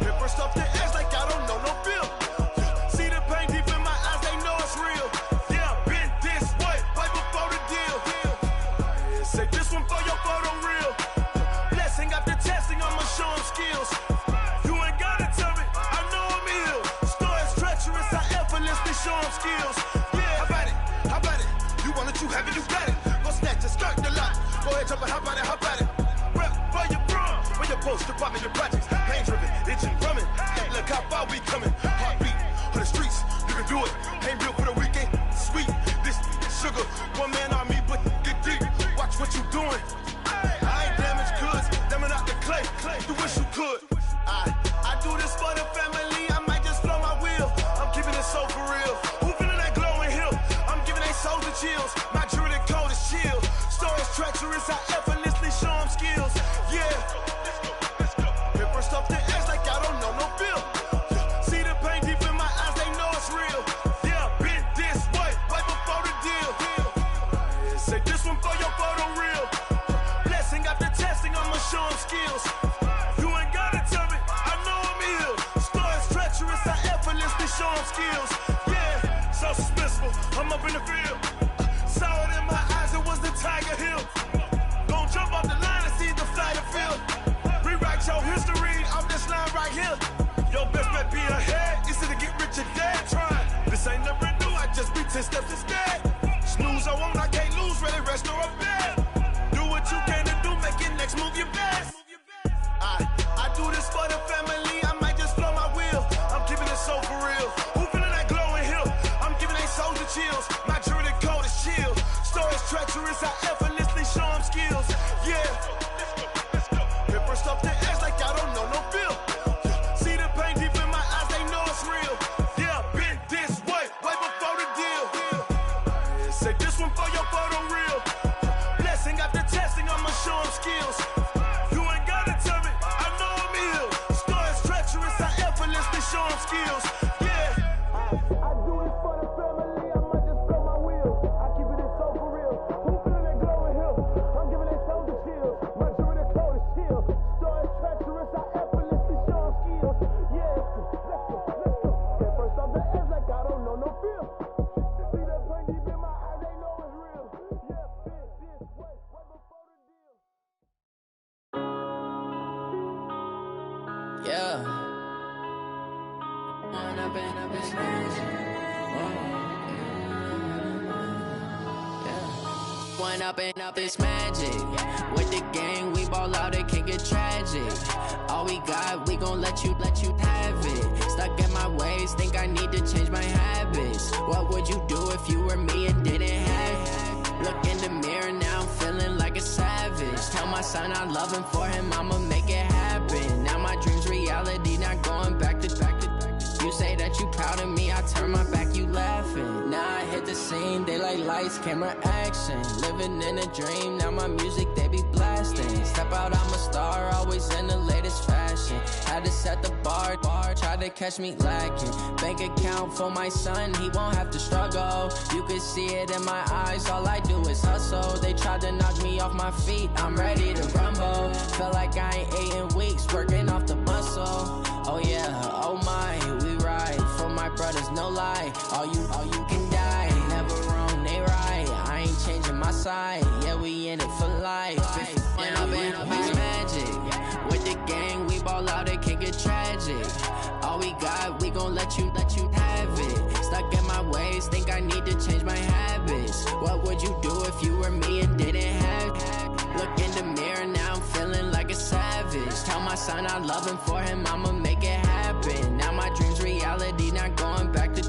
Hit first off the edge like I don't know no feel. See the pain deep in my eyes, they know it's real. Yeah, been this way, right before the deal. Say this one for your photo real. Blessing after testing, I'ma show them skills. You ain't gotta tell me, I know I'm ill. Stories treacherous, I effortlessly show them skills. Yeah, how about it? You want it, you have it, you got it. Go snatch it, skirt the lot. Go ahead, jump it, how about it? Rep for your bro, for your post, department, your projects. Pain driven, itching, drumming. Hey, look how far we coming. Heartbeat on the streets, you can do it. Ain't built for the weekend, sweet. This sugar, one man army. what you doing? I ain't damaged goods, damn it out the clay. You wish you could. I do this for the family. I might just blow my wheel. I'm keeping it so for real. Who feeling that glowing hill? I'm giving they souls the chills. My jewelry code is chill. Stories treacherous, I effortlessly show them skills. Yeah. Paper stuff the edge like I don't know no feel. See the pain deep in my eyes, they know it's real. Yeah, been this way, right before the deal. Say this one for your photo real. Blessing after testing, I'ma show them skills. You ain't gotta tell me, I know I'm ill. Stories treacherous, I effortlessly show them skills. Yeah, so suspenseful, I'm up in the field. Saw it in my eyes, it was the Tiger Hill. Gon' jump off the line and see the flight of field. Rewrite your history off this line right here. Your best bet be ahead, easy to get rich or dead trying. This ain't never new, I just be 10 steps instead. Snooze I won't, I can't lose, really rest or a bed. Do what you can to do, make your next move your best. I do this for the family, I might just blow my wheel. I'm keeping it so for real. Who feeling that glowing hill? I'm giving they souls the chills. My jewelry code is chill. Stories treacherous, I effortlessly show them skills. Yeah. Paper stuff the edge like I don't know no feel. See the pain deep in my eyes, they know it's real. Yeah, been this way, way before the deal. Say this one for your photo real. Blessing after testing, I'ma show them skills. You ain't gotta tell me, I know I'm ill. Stories treacherous, I effortlessly show them skills. Yeah. I do this for the family, I might just blow my wheel. I keep it so for real. Who feeling that glowing hill? I'm giving they souls the chills. My jewelry code is chill. Stories treacherous, I effortlessly show them skills. Yeah. Let's go. Get first off the edge like I don't know no feel. See that pain deep in my eyes, they know it's real. Yeah, been this way, way before the deal. Yeah. When I've been up in magic. When up it's magic. With the gang, we ball out, it can get tragic. All we got, we gon' let you have it. Stuck in my ways, think I need to change my habits. What would you do if you were me and didn't have it? Look in the mirror, now I'm feeling like a savage. Tell my son I love him, for him I'ma make it happen. Now my dream's reality, not going back to. You say that you proud of me, I turn my back, you laughing. Now I hit the scene, they like lights, camera, action. Living in a dream, now my music, they be blasting. Step out, I'm a star, always in the latest fashion. Had to set the bar, try to catch me lacking. Bank account for my son, he won't have to struggle. You can see it in my eyes, all I do is hustle. They tried to knock me off my feet, I'm ready to rumble. Feel like I ain't ate in weeks, working off the muscle. Oh yeah, oh my, we ride for my brothers, no lie. All you can die, never wrong, they right. I ain't changing my side, yeah, we in it for life. When up it's magic. With the gang, we ball out, it can get tragic. All we got, we gon' let you have it. Stuck in my ways, think I need to change my habits. What would you do if you were me and didn't have it? Look in the mirror, now I'm feeling like a savage. Tell my son I love him, for him I'ma make it happen. Now my dream's reality, not going back to.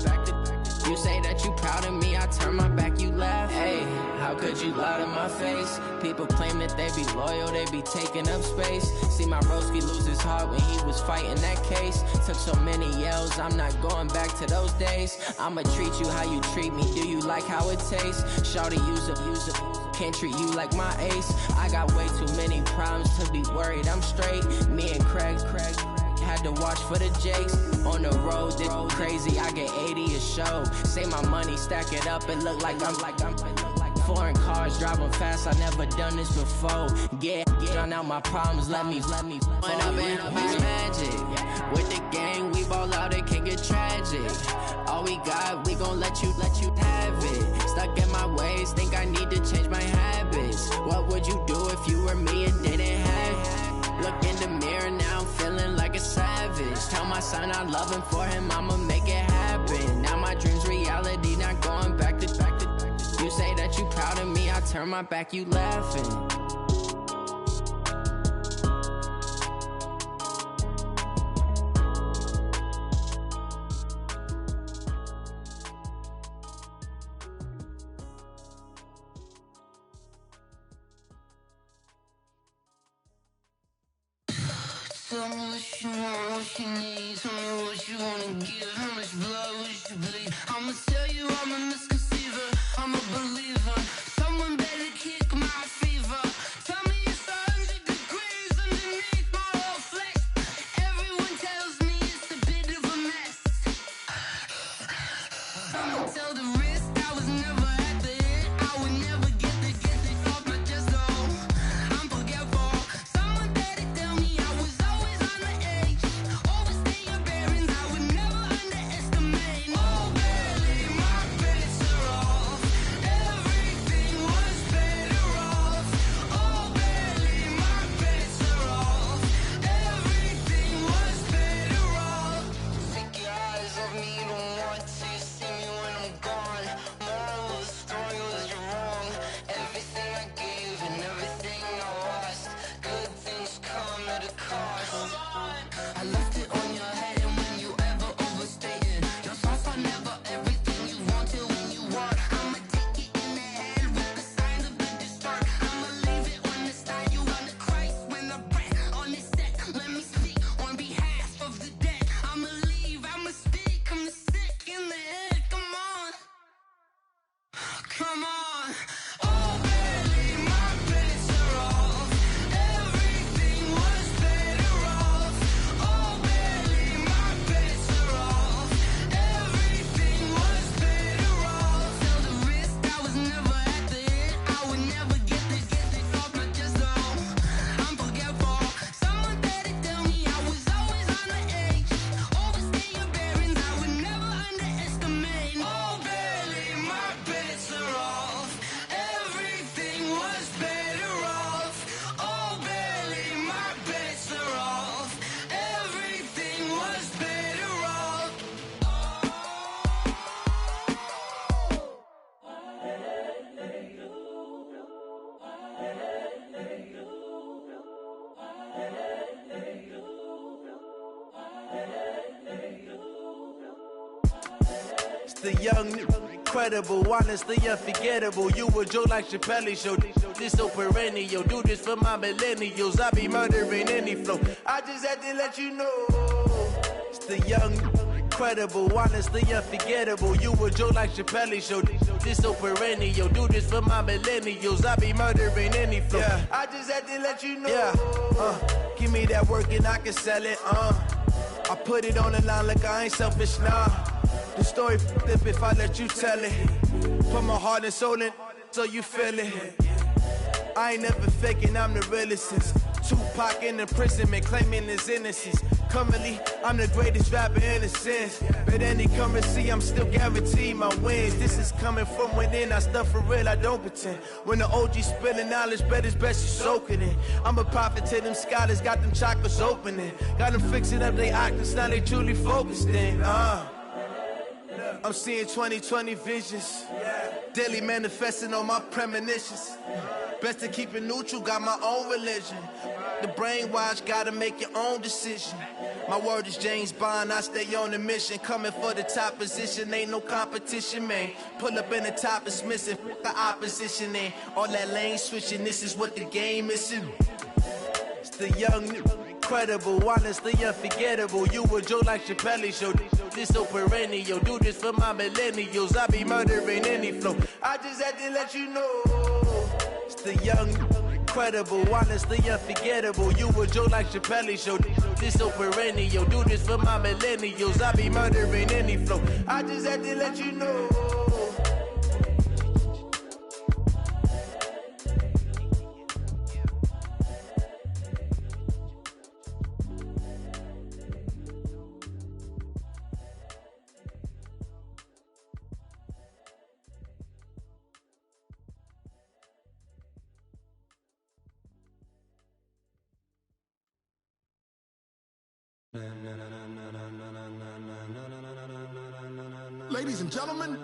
You say that you proud of me, I turn my back, you laugh. Hey, how could you lie to my face? People claim that they be loyal, they be taking up space. See my broski lose his heart when he was fighting that case. Took so many yells, I'm not going back to those days. I'ma treat you how you treat me, do you like how it tastes? Shawty, use a can't treat you like my ace. I got way too many problems to be worried, I'm straight. Me and Craig had to watch for the Jakes. On the road, this crazy, I get 80 a show. Say my money, stack it up, and look like I'm foreign cars, driving fast, I never done this before. Get on out my problems, let me When up it's magic. With the gang, we ball out, it can get tragic. All we got, we gon' let you have it. Stuck in my ways, think I need to change my habits. What would you do if you were me and didn't have it? Look in the mirror, now I'm feeling like a savage. Tell my son I love him, for him I'ma make it happen. Now my dream's reality, not going back to. You say that you proud of me, I turn my back, you laughing. Tell me what you want, what you need. Tell me what you wanna give. How much blood would you bleed? I'ma tell you I'm a misconceiver. I'm a believer. Someone better kick my fever. Tell me it's 100 degrees underneath my whole flesh. Everyone tells me it's a bit of a mess. I'ma tell the wrist I was never at the end. I would never get the off my chest though. I'm forgetful. Someone better tell me I was always on the edge. Overstay your bearings, I would never underestimate. Oh, barely, my bets are off. Everything was better off. Oh, barely, my bets are off. Everything was better off. Take your eyes off me, you don't want to see me when I'm gone. Moral of the story was you're wrong. Everything I gave and everything I lost. Good things come at a cost. I left it on your head, and when you ever overstay it, your thoughts are never everything you wanted when you want. I'ma take it in the head with the signs of the distort. I'ma leave it on the side. You want the Christ when the breath on this set. Let me speak on behalf of the dead. I'ma leave, I'ma speak. I'm the sick in the head. Come on, come on. Oh, barely, my bets are off. Everything was better off. Oh, barely, my bets are off. Everything was better off. Tell the wrist I was never at the end. I would never get this off my chest though. I'm forgetful. Someone better tell me I was always on the edge. Overstay your bearings, I would never underestimate. Oh, barely, my bets are off. Everything was better off. Oh, barely, my bets are off. Everything was better off. It's the young, incredible, honestly unforgettable. You a joke like Chappelle show. This so perennial. Do this for my millennials. I be murdering any flow. I just had to let you know. It's the young, incredible, honestly unforgettable. You a joke like Chappelle show. This so perennial. Do this for my millennials. I be murdering any flow. Yeah. I just had to let you know. Yeah. Give me that work and I can sell it. I put it on the line like I ain't selfish, nah. The story f***ed if I let you tell it. Put my heart and soul in so you feel it. I ain't never faking, I'm the realest since Tupac in imprisonment, claiming his innocence. Currently, I'm the greatest rapper in a sense. But any currency, I'm still guaranteed my wins. This is coming from within, I stuff for real, I don't pretend. When the OG spilling knowledge, bet it's best you soak it in. I'm a prophet to them scholars, got them chakras opening. Got them fixing up they octaves, now they truly focused in. I'm seeing 2020 visions. Daily manifesting on my premonitions. Best to keep it neutral, got my own religion. The brainwash, gotta make your own decision. My word is James Bond, I stay on the mission. Coming for the top position, ain't no competition, man. Pull up in the top, it's missing, the opposition ain't. All that lane switching, this is what the game is. It's the young, incredible, honestly unforgettable. You a joke like Chappelle show. This so perennial. Do this for my millennials. I be murdering any flow. I just had to let you know. It's the young, incredible, honestly unforgettable. You a joke like Chappelle show. This so perennial. Do this for my millennials. I be murdering any flow. I just had to let you know. Ladies and gentlemen,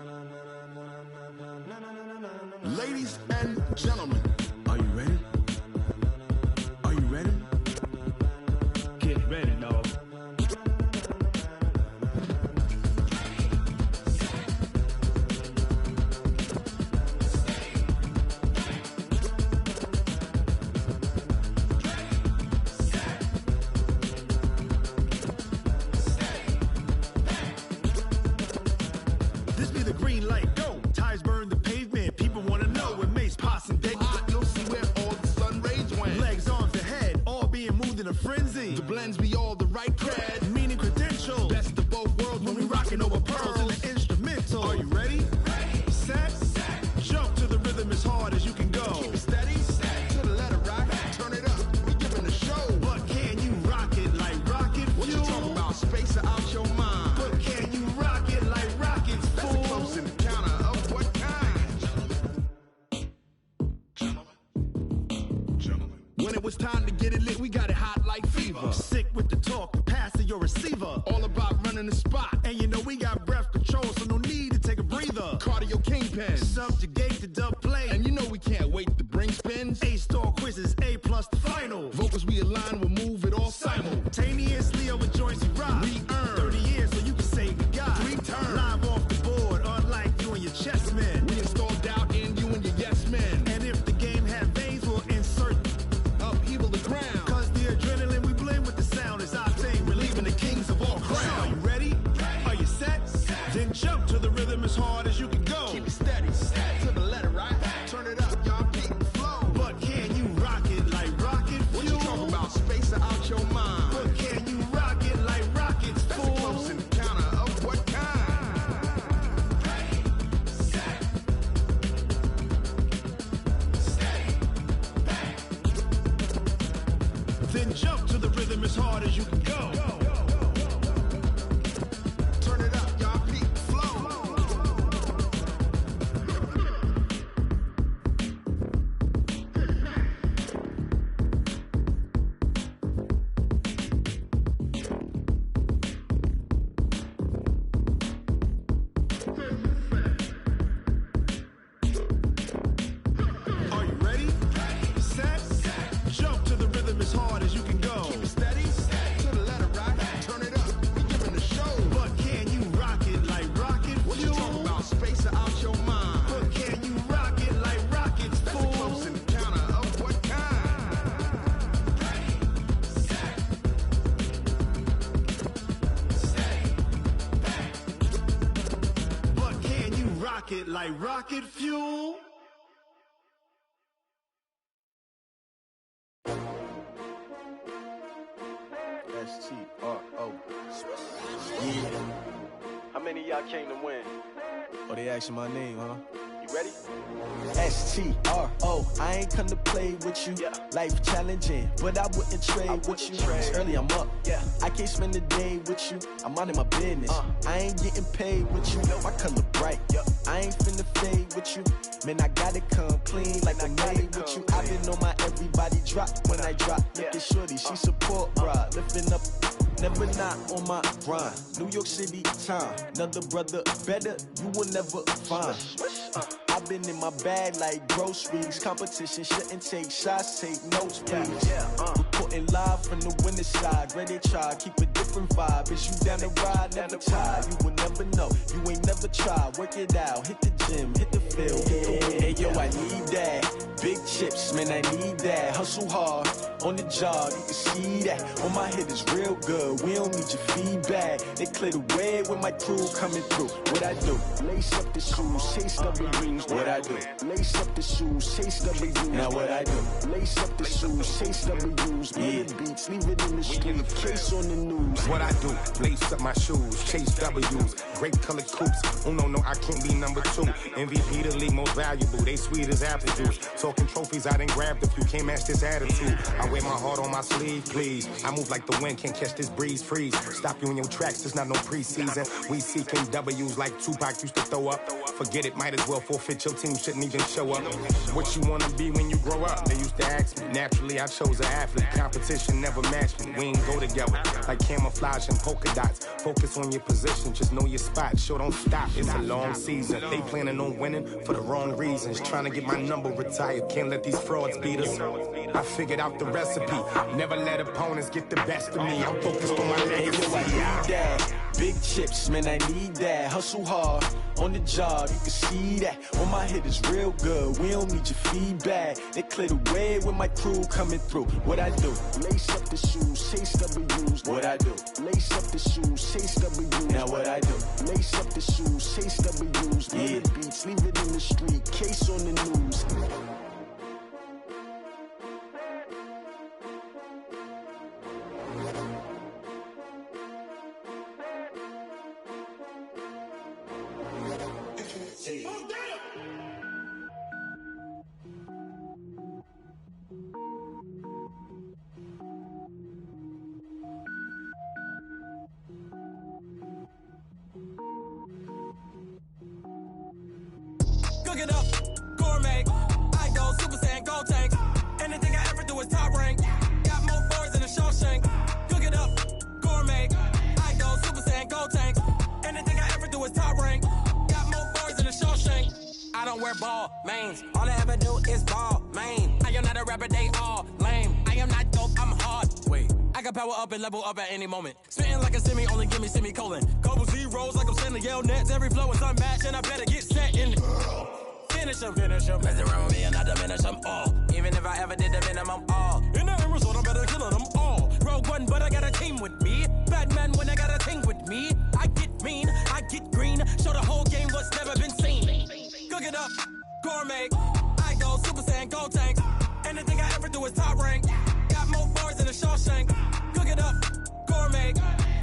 ladies and gentlemen, are you ready? Are you ready? Get ready, dog. When it was time to get it lit, we got it hot like fever. Sick with the talk, pass to your receiver. All about running the spot. And you know we got breath control, so no need to take a breather. Cardio kingpin, subjugate the dub play. And you know we can't wait to bring spins. A-star quizzes, A+ the final. Vocals we align, we'll move it all simultaneously over joints we rock. We earn 30 years so you can say goodbye. 3 turns, live off the board, unlike you and your chess men. We install doubt in you and your yes men. And if the game had veins, we'll insert upheaval the ground. Cause the adrenaline we blend with the sound is our thing, relieving the kings of all crowns. So are you ready? Are you set? Then jump to the rhythm as hard as you can go. Keep it steady, to the letter, right? Turn it up, y'all, keep the flow. But can you rock it like rocket fuel? What you talking about? Space out your mind. But can you rock it like rockets, fool? That's a close encounter of what kind? Ready, set, steady, bang. Then jump to the rhythm as hard as you can go. Turn it up, y'all, keep the flow. Are you ready? Set, jump to the rhythm as hard as you can go. Keep it steady, to the letter, right? Turn it up, we giving the show. But can you rock it like rocket fuel? What you talking about? Space out your mind. But can you rock it like rockets, fool? That's a close encounter of what kind? Ready, set, steady, bang. But can you rock it like rocket fuel? S-T-R-O. Yeah. How many of y'all came to win? Oh, they asking my name, huh? You ready? S-T-R-O. I ain't come to play with you. Life challenging, but I wouldn't trade with you. It's early, I'm up. I can't spend the day with you. I'm minding my business. I ain't getting paid with you. My color bright. I ain't finna fade with you. Man, I gotta come clean like I'm made with you. I've been on my everybody drop when I drop. Look at shorty, she support, bruh. Lifting up, never not on my grind. New York City time, another brother better, you will never find. I've been in my bag like groceries. Competition shouldn't take shots, take notes, please. Reporting live from the winning side. Ready to try, keep a different vibe. Is you down the ride, never tired. You will never know, you ain't never tried. Work it out, hit the gym, hit the field, hit the win. Hey yo, I need that. Big chips, man, I need that. Hustle hard, on the job, you can see that. On my head is real good, we don't need your feedback. They clear the way with my crew coming through. What I do? Lace up the shoes, chase W's. What I do? Lace up the shoes, chase W's. Now what I do? Lace up the shoes, chase W's. Yeah. Beats, leave it in the street, case on the news. What I do? Lace up my shoes, chase W's. Great colored coops. Oh no, I can't be number 2. MVP the league most valuable. They sweet as apple juice. Talking trophies, I done grabbed a few. Can't match this attitude. I wear my heart on my sleeve, please. I move like the wind, can't catch this breeze, freeze. Stop you in your tracks, there's not no preseason. We seeking W's like Tupac used to throw up. Forget it, might as well forfeit. Your team shouldn't even show up. What you wanna be when you grow up? They used to ask me. Naturally, I chose an athlete. Competition never matched me. We ain't go together like camouflage and polka dots. Focus on your position, just know your spot. Sure, don't stop. It's a long season. They planning on winning for the wrong reasons. Trying to get my number retired. Can't let these frauds beat us. I figured out the recipe. Never let opponents get the best of me. I'm focused on my legacy. I need that. Big chips, man, I need that. Hustle hard, on the job, you can see that. On my head is real good, we don't need your feedback. They clear the way with my crew coming through. What I do? Lace up the shoes, chase W's. What I do? Lace up the shoes, chase W's. Now what I do? Lace up the shoes, chase W's. Yeah. Beats, leave it in the street, case on the news. Cook it up, gourmet, wear ball mains. All I ever do is ball, man. I am not a rapper, they all lame. I am not dope, I'm hard. Wait, I can power up and level up at any moment. Spitting like a semi, only give me semicolon. Couple zeros like I'm sending yell nets. Every flow is unmatched, and I better get set in. Finish them. Mess around with me and I diminish them all. Even if I ever did the minimum, all. In the end result, I'm better killing them all. Rogue One, but I got a team with me. Batman when I got a team with me. I get mean, I get green. Show the whole game what's never been seen. Cook it up, gourmet. I go Super Saiyan, Gold Tank. Anything I ever do is top rank. Got more bars than a Shawshank. Cook it up, gourmet.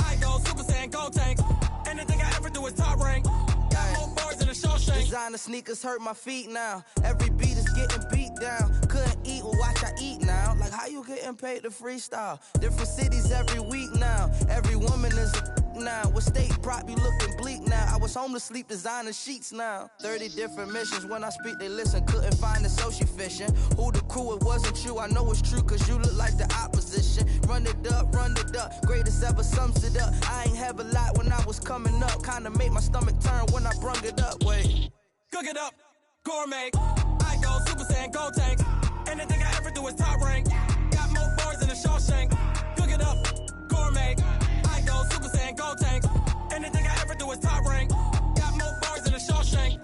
I go Super Saiyan, Gold Tank. Anything I ever do is top rank. Got more bars than a Shawshank. Designer sneakers hurt my feet now. Every beat is getting beat down. Couldn't eat, well watch I eat now. Like how you getting paid to freestyle? Different cities every week now. Every woman is a now. With state prop, you looking bleak now. I was home to sleep designing sheets now. 30 different missions. When I speak, they listen. Couldn't find it, so she fishing. Who the crew? It wasn't you. I know it's true, cause you look like the opposition. Run it up. Greatest ever sums it up. I ain't have a lot when I was coming up. Kinda made my stomach turn when I brung it up. Wait. Cook it up, gourmet. I go Super Saiyan, Gold Tank. Anything I ever do is top rank. Got more bars than a Shawshank. Cook it up, gourmet. I go Super Saiyan, Gold Tank. Anything I ever do is top rank. Got more bars than a Shawshank.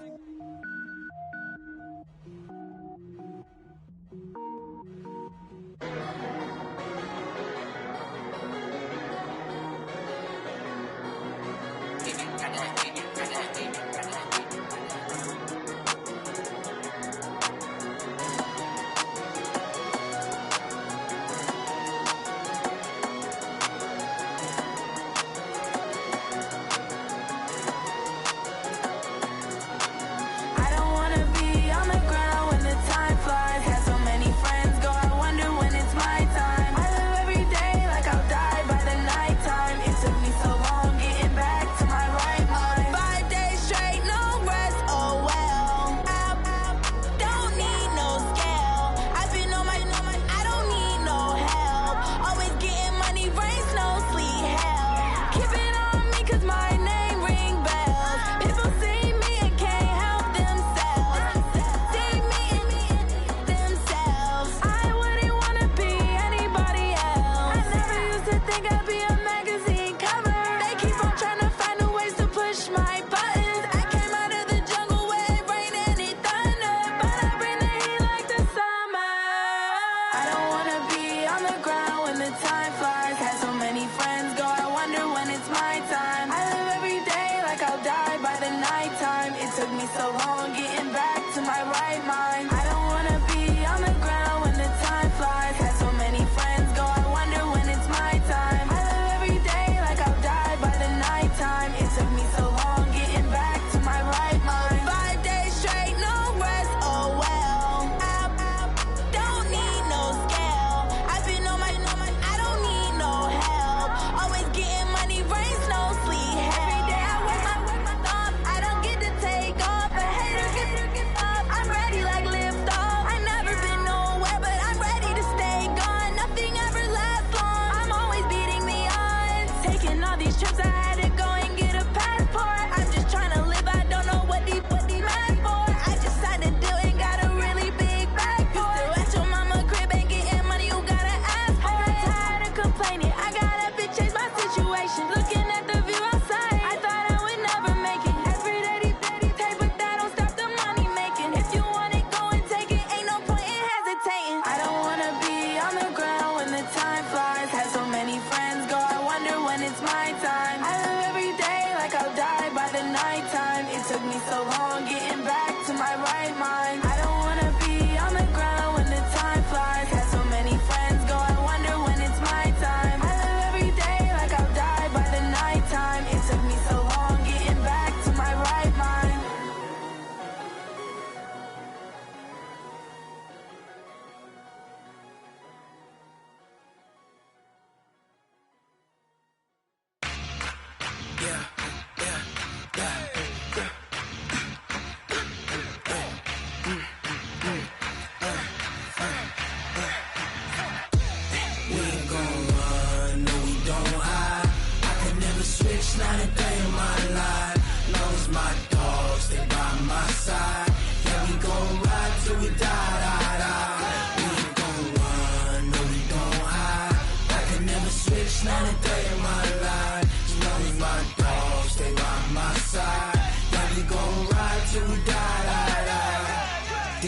not a day in my life. Long as my dogs, they by my side. Yeah, we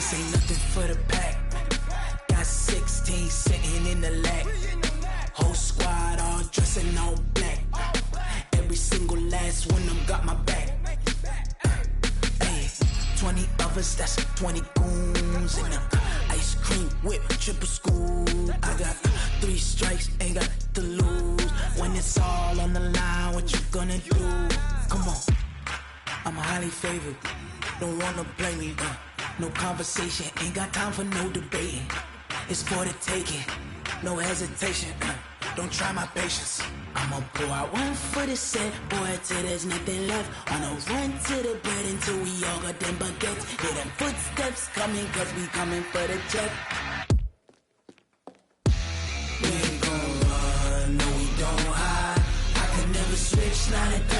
This ain't nothing for the pack. Got 16 sitting in the lap. Whole squad all dressing all black. Every single last one of them got my back. 20 of us, that's 20 goons in the ice cream whip, triple scoop. I got 3 strikes, ain't got to lose. When it's all on the line, what you gonna do? Come on, I'm highly favored. Don't wanna blame me. No conversation, ain't got time for no debating. It's for the taking, no hesitation. Don't try my patience. I'ma pour out one for the set, boy, till there's nothing left. On a run to the bread until we all got them baguettes. Hear them footsteps coming, cause we coming for the check. We ain't gon' run, no we don't hide. I can never switch, not a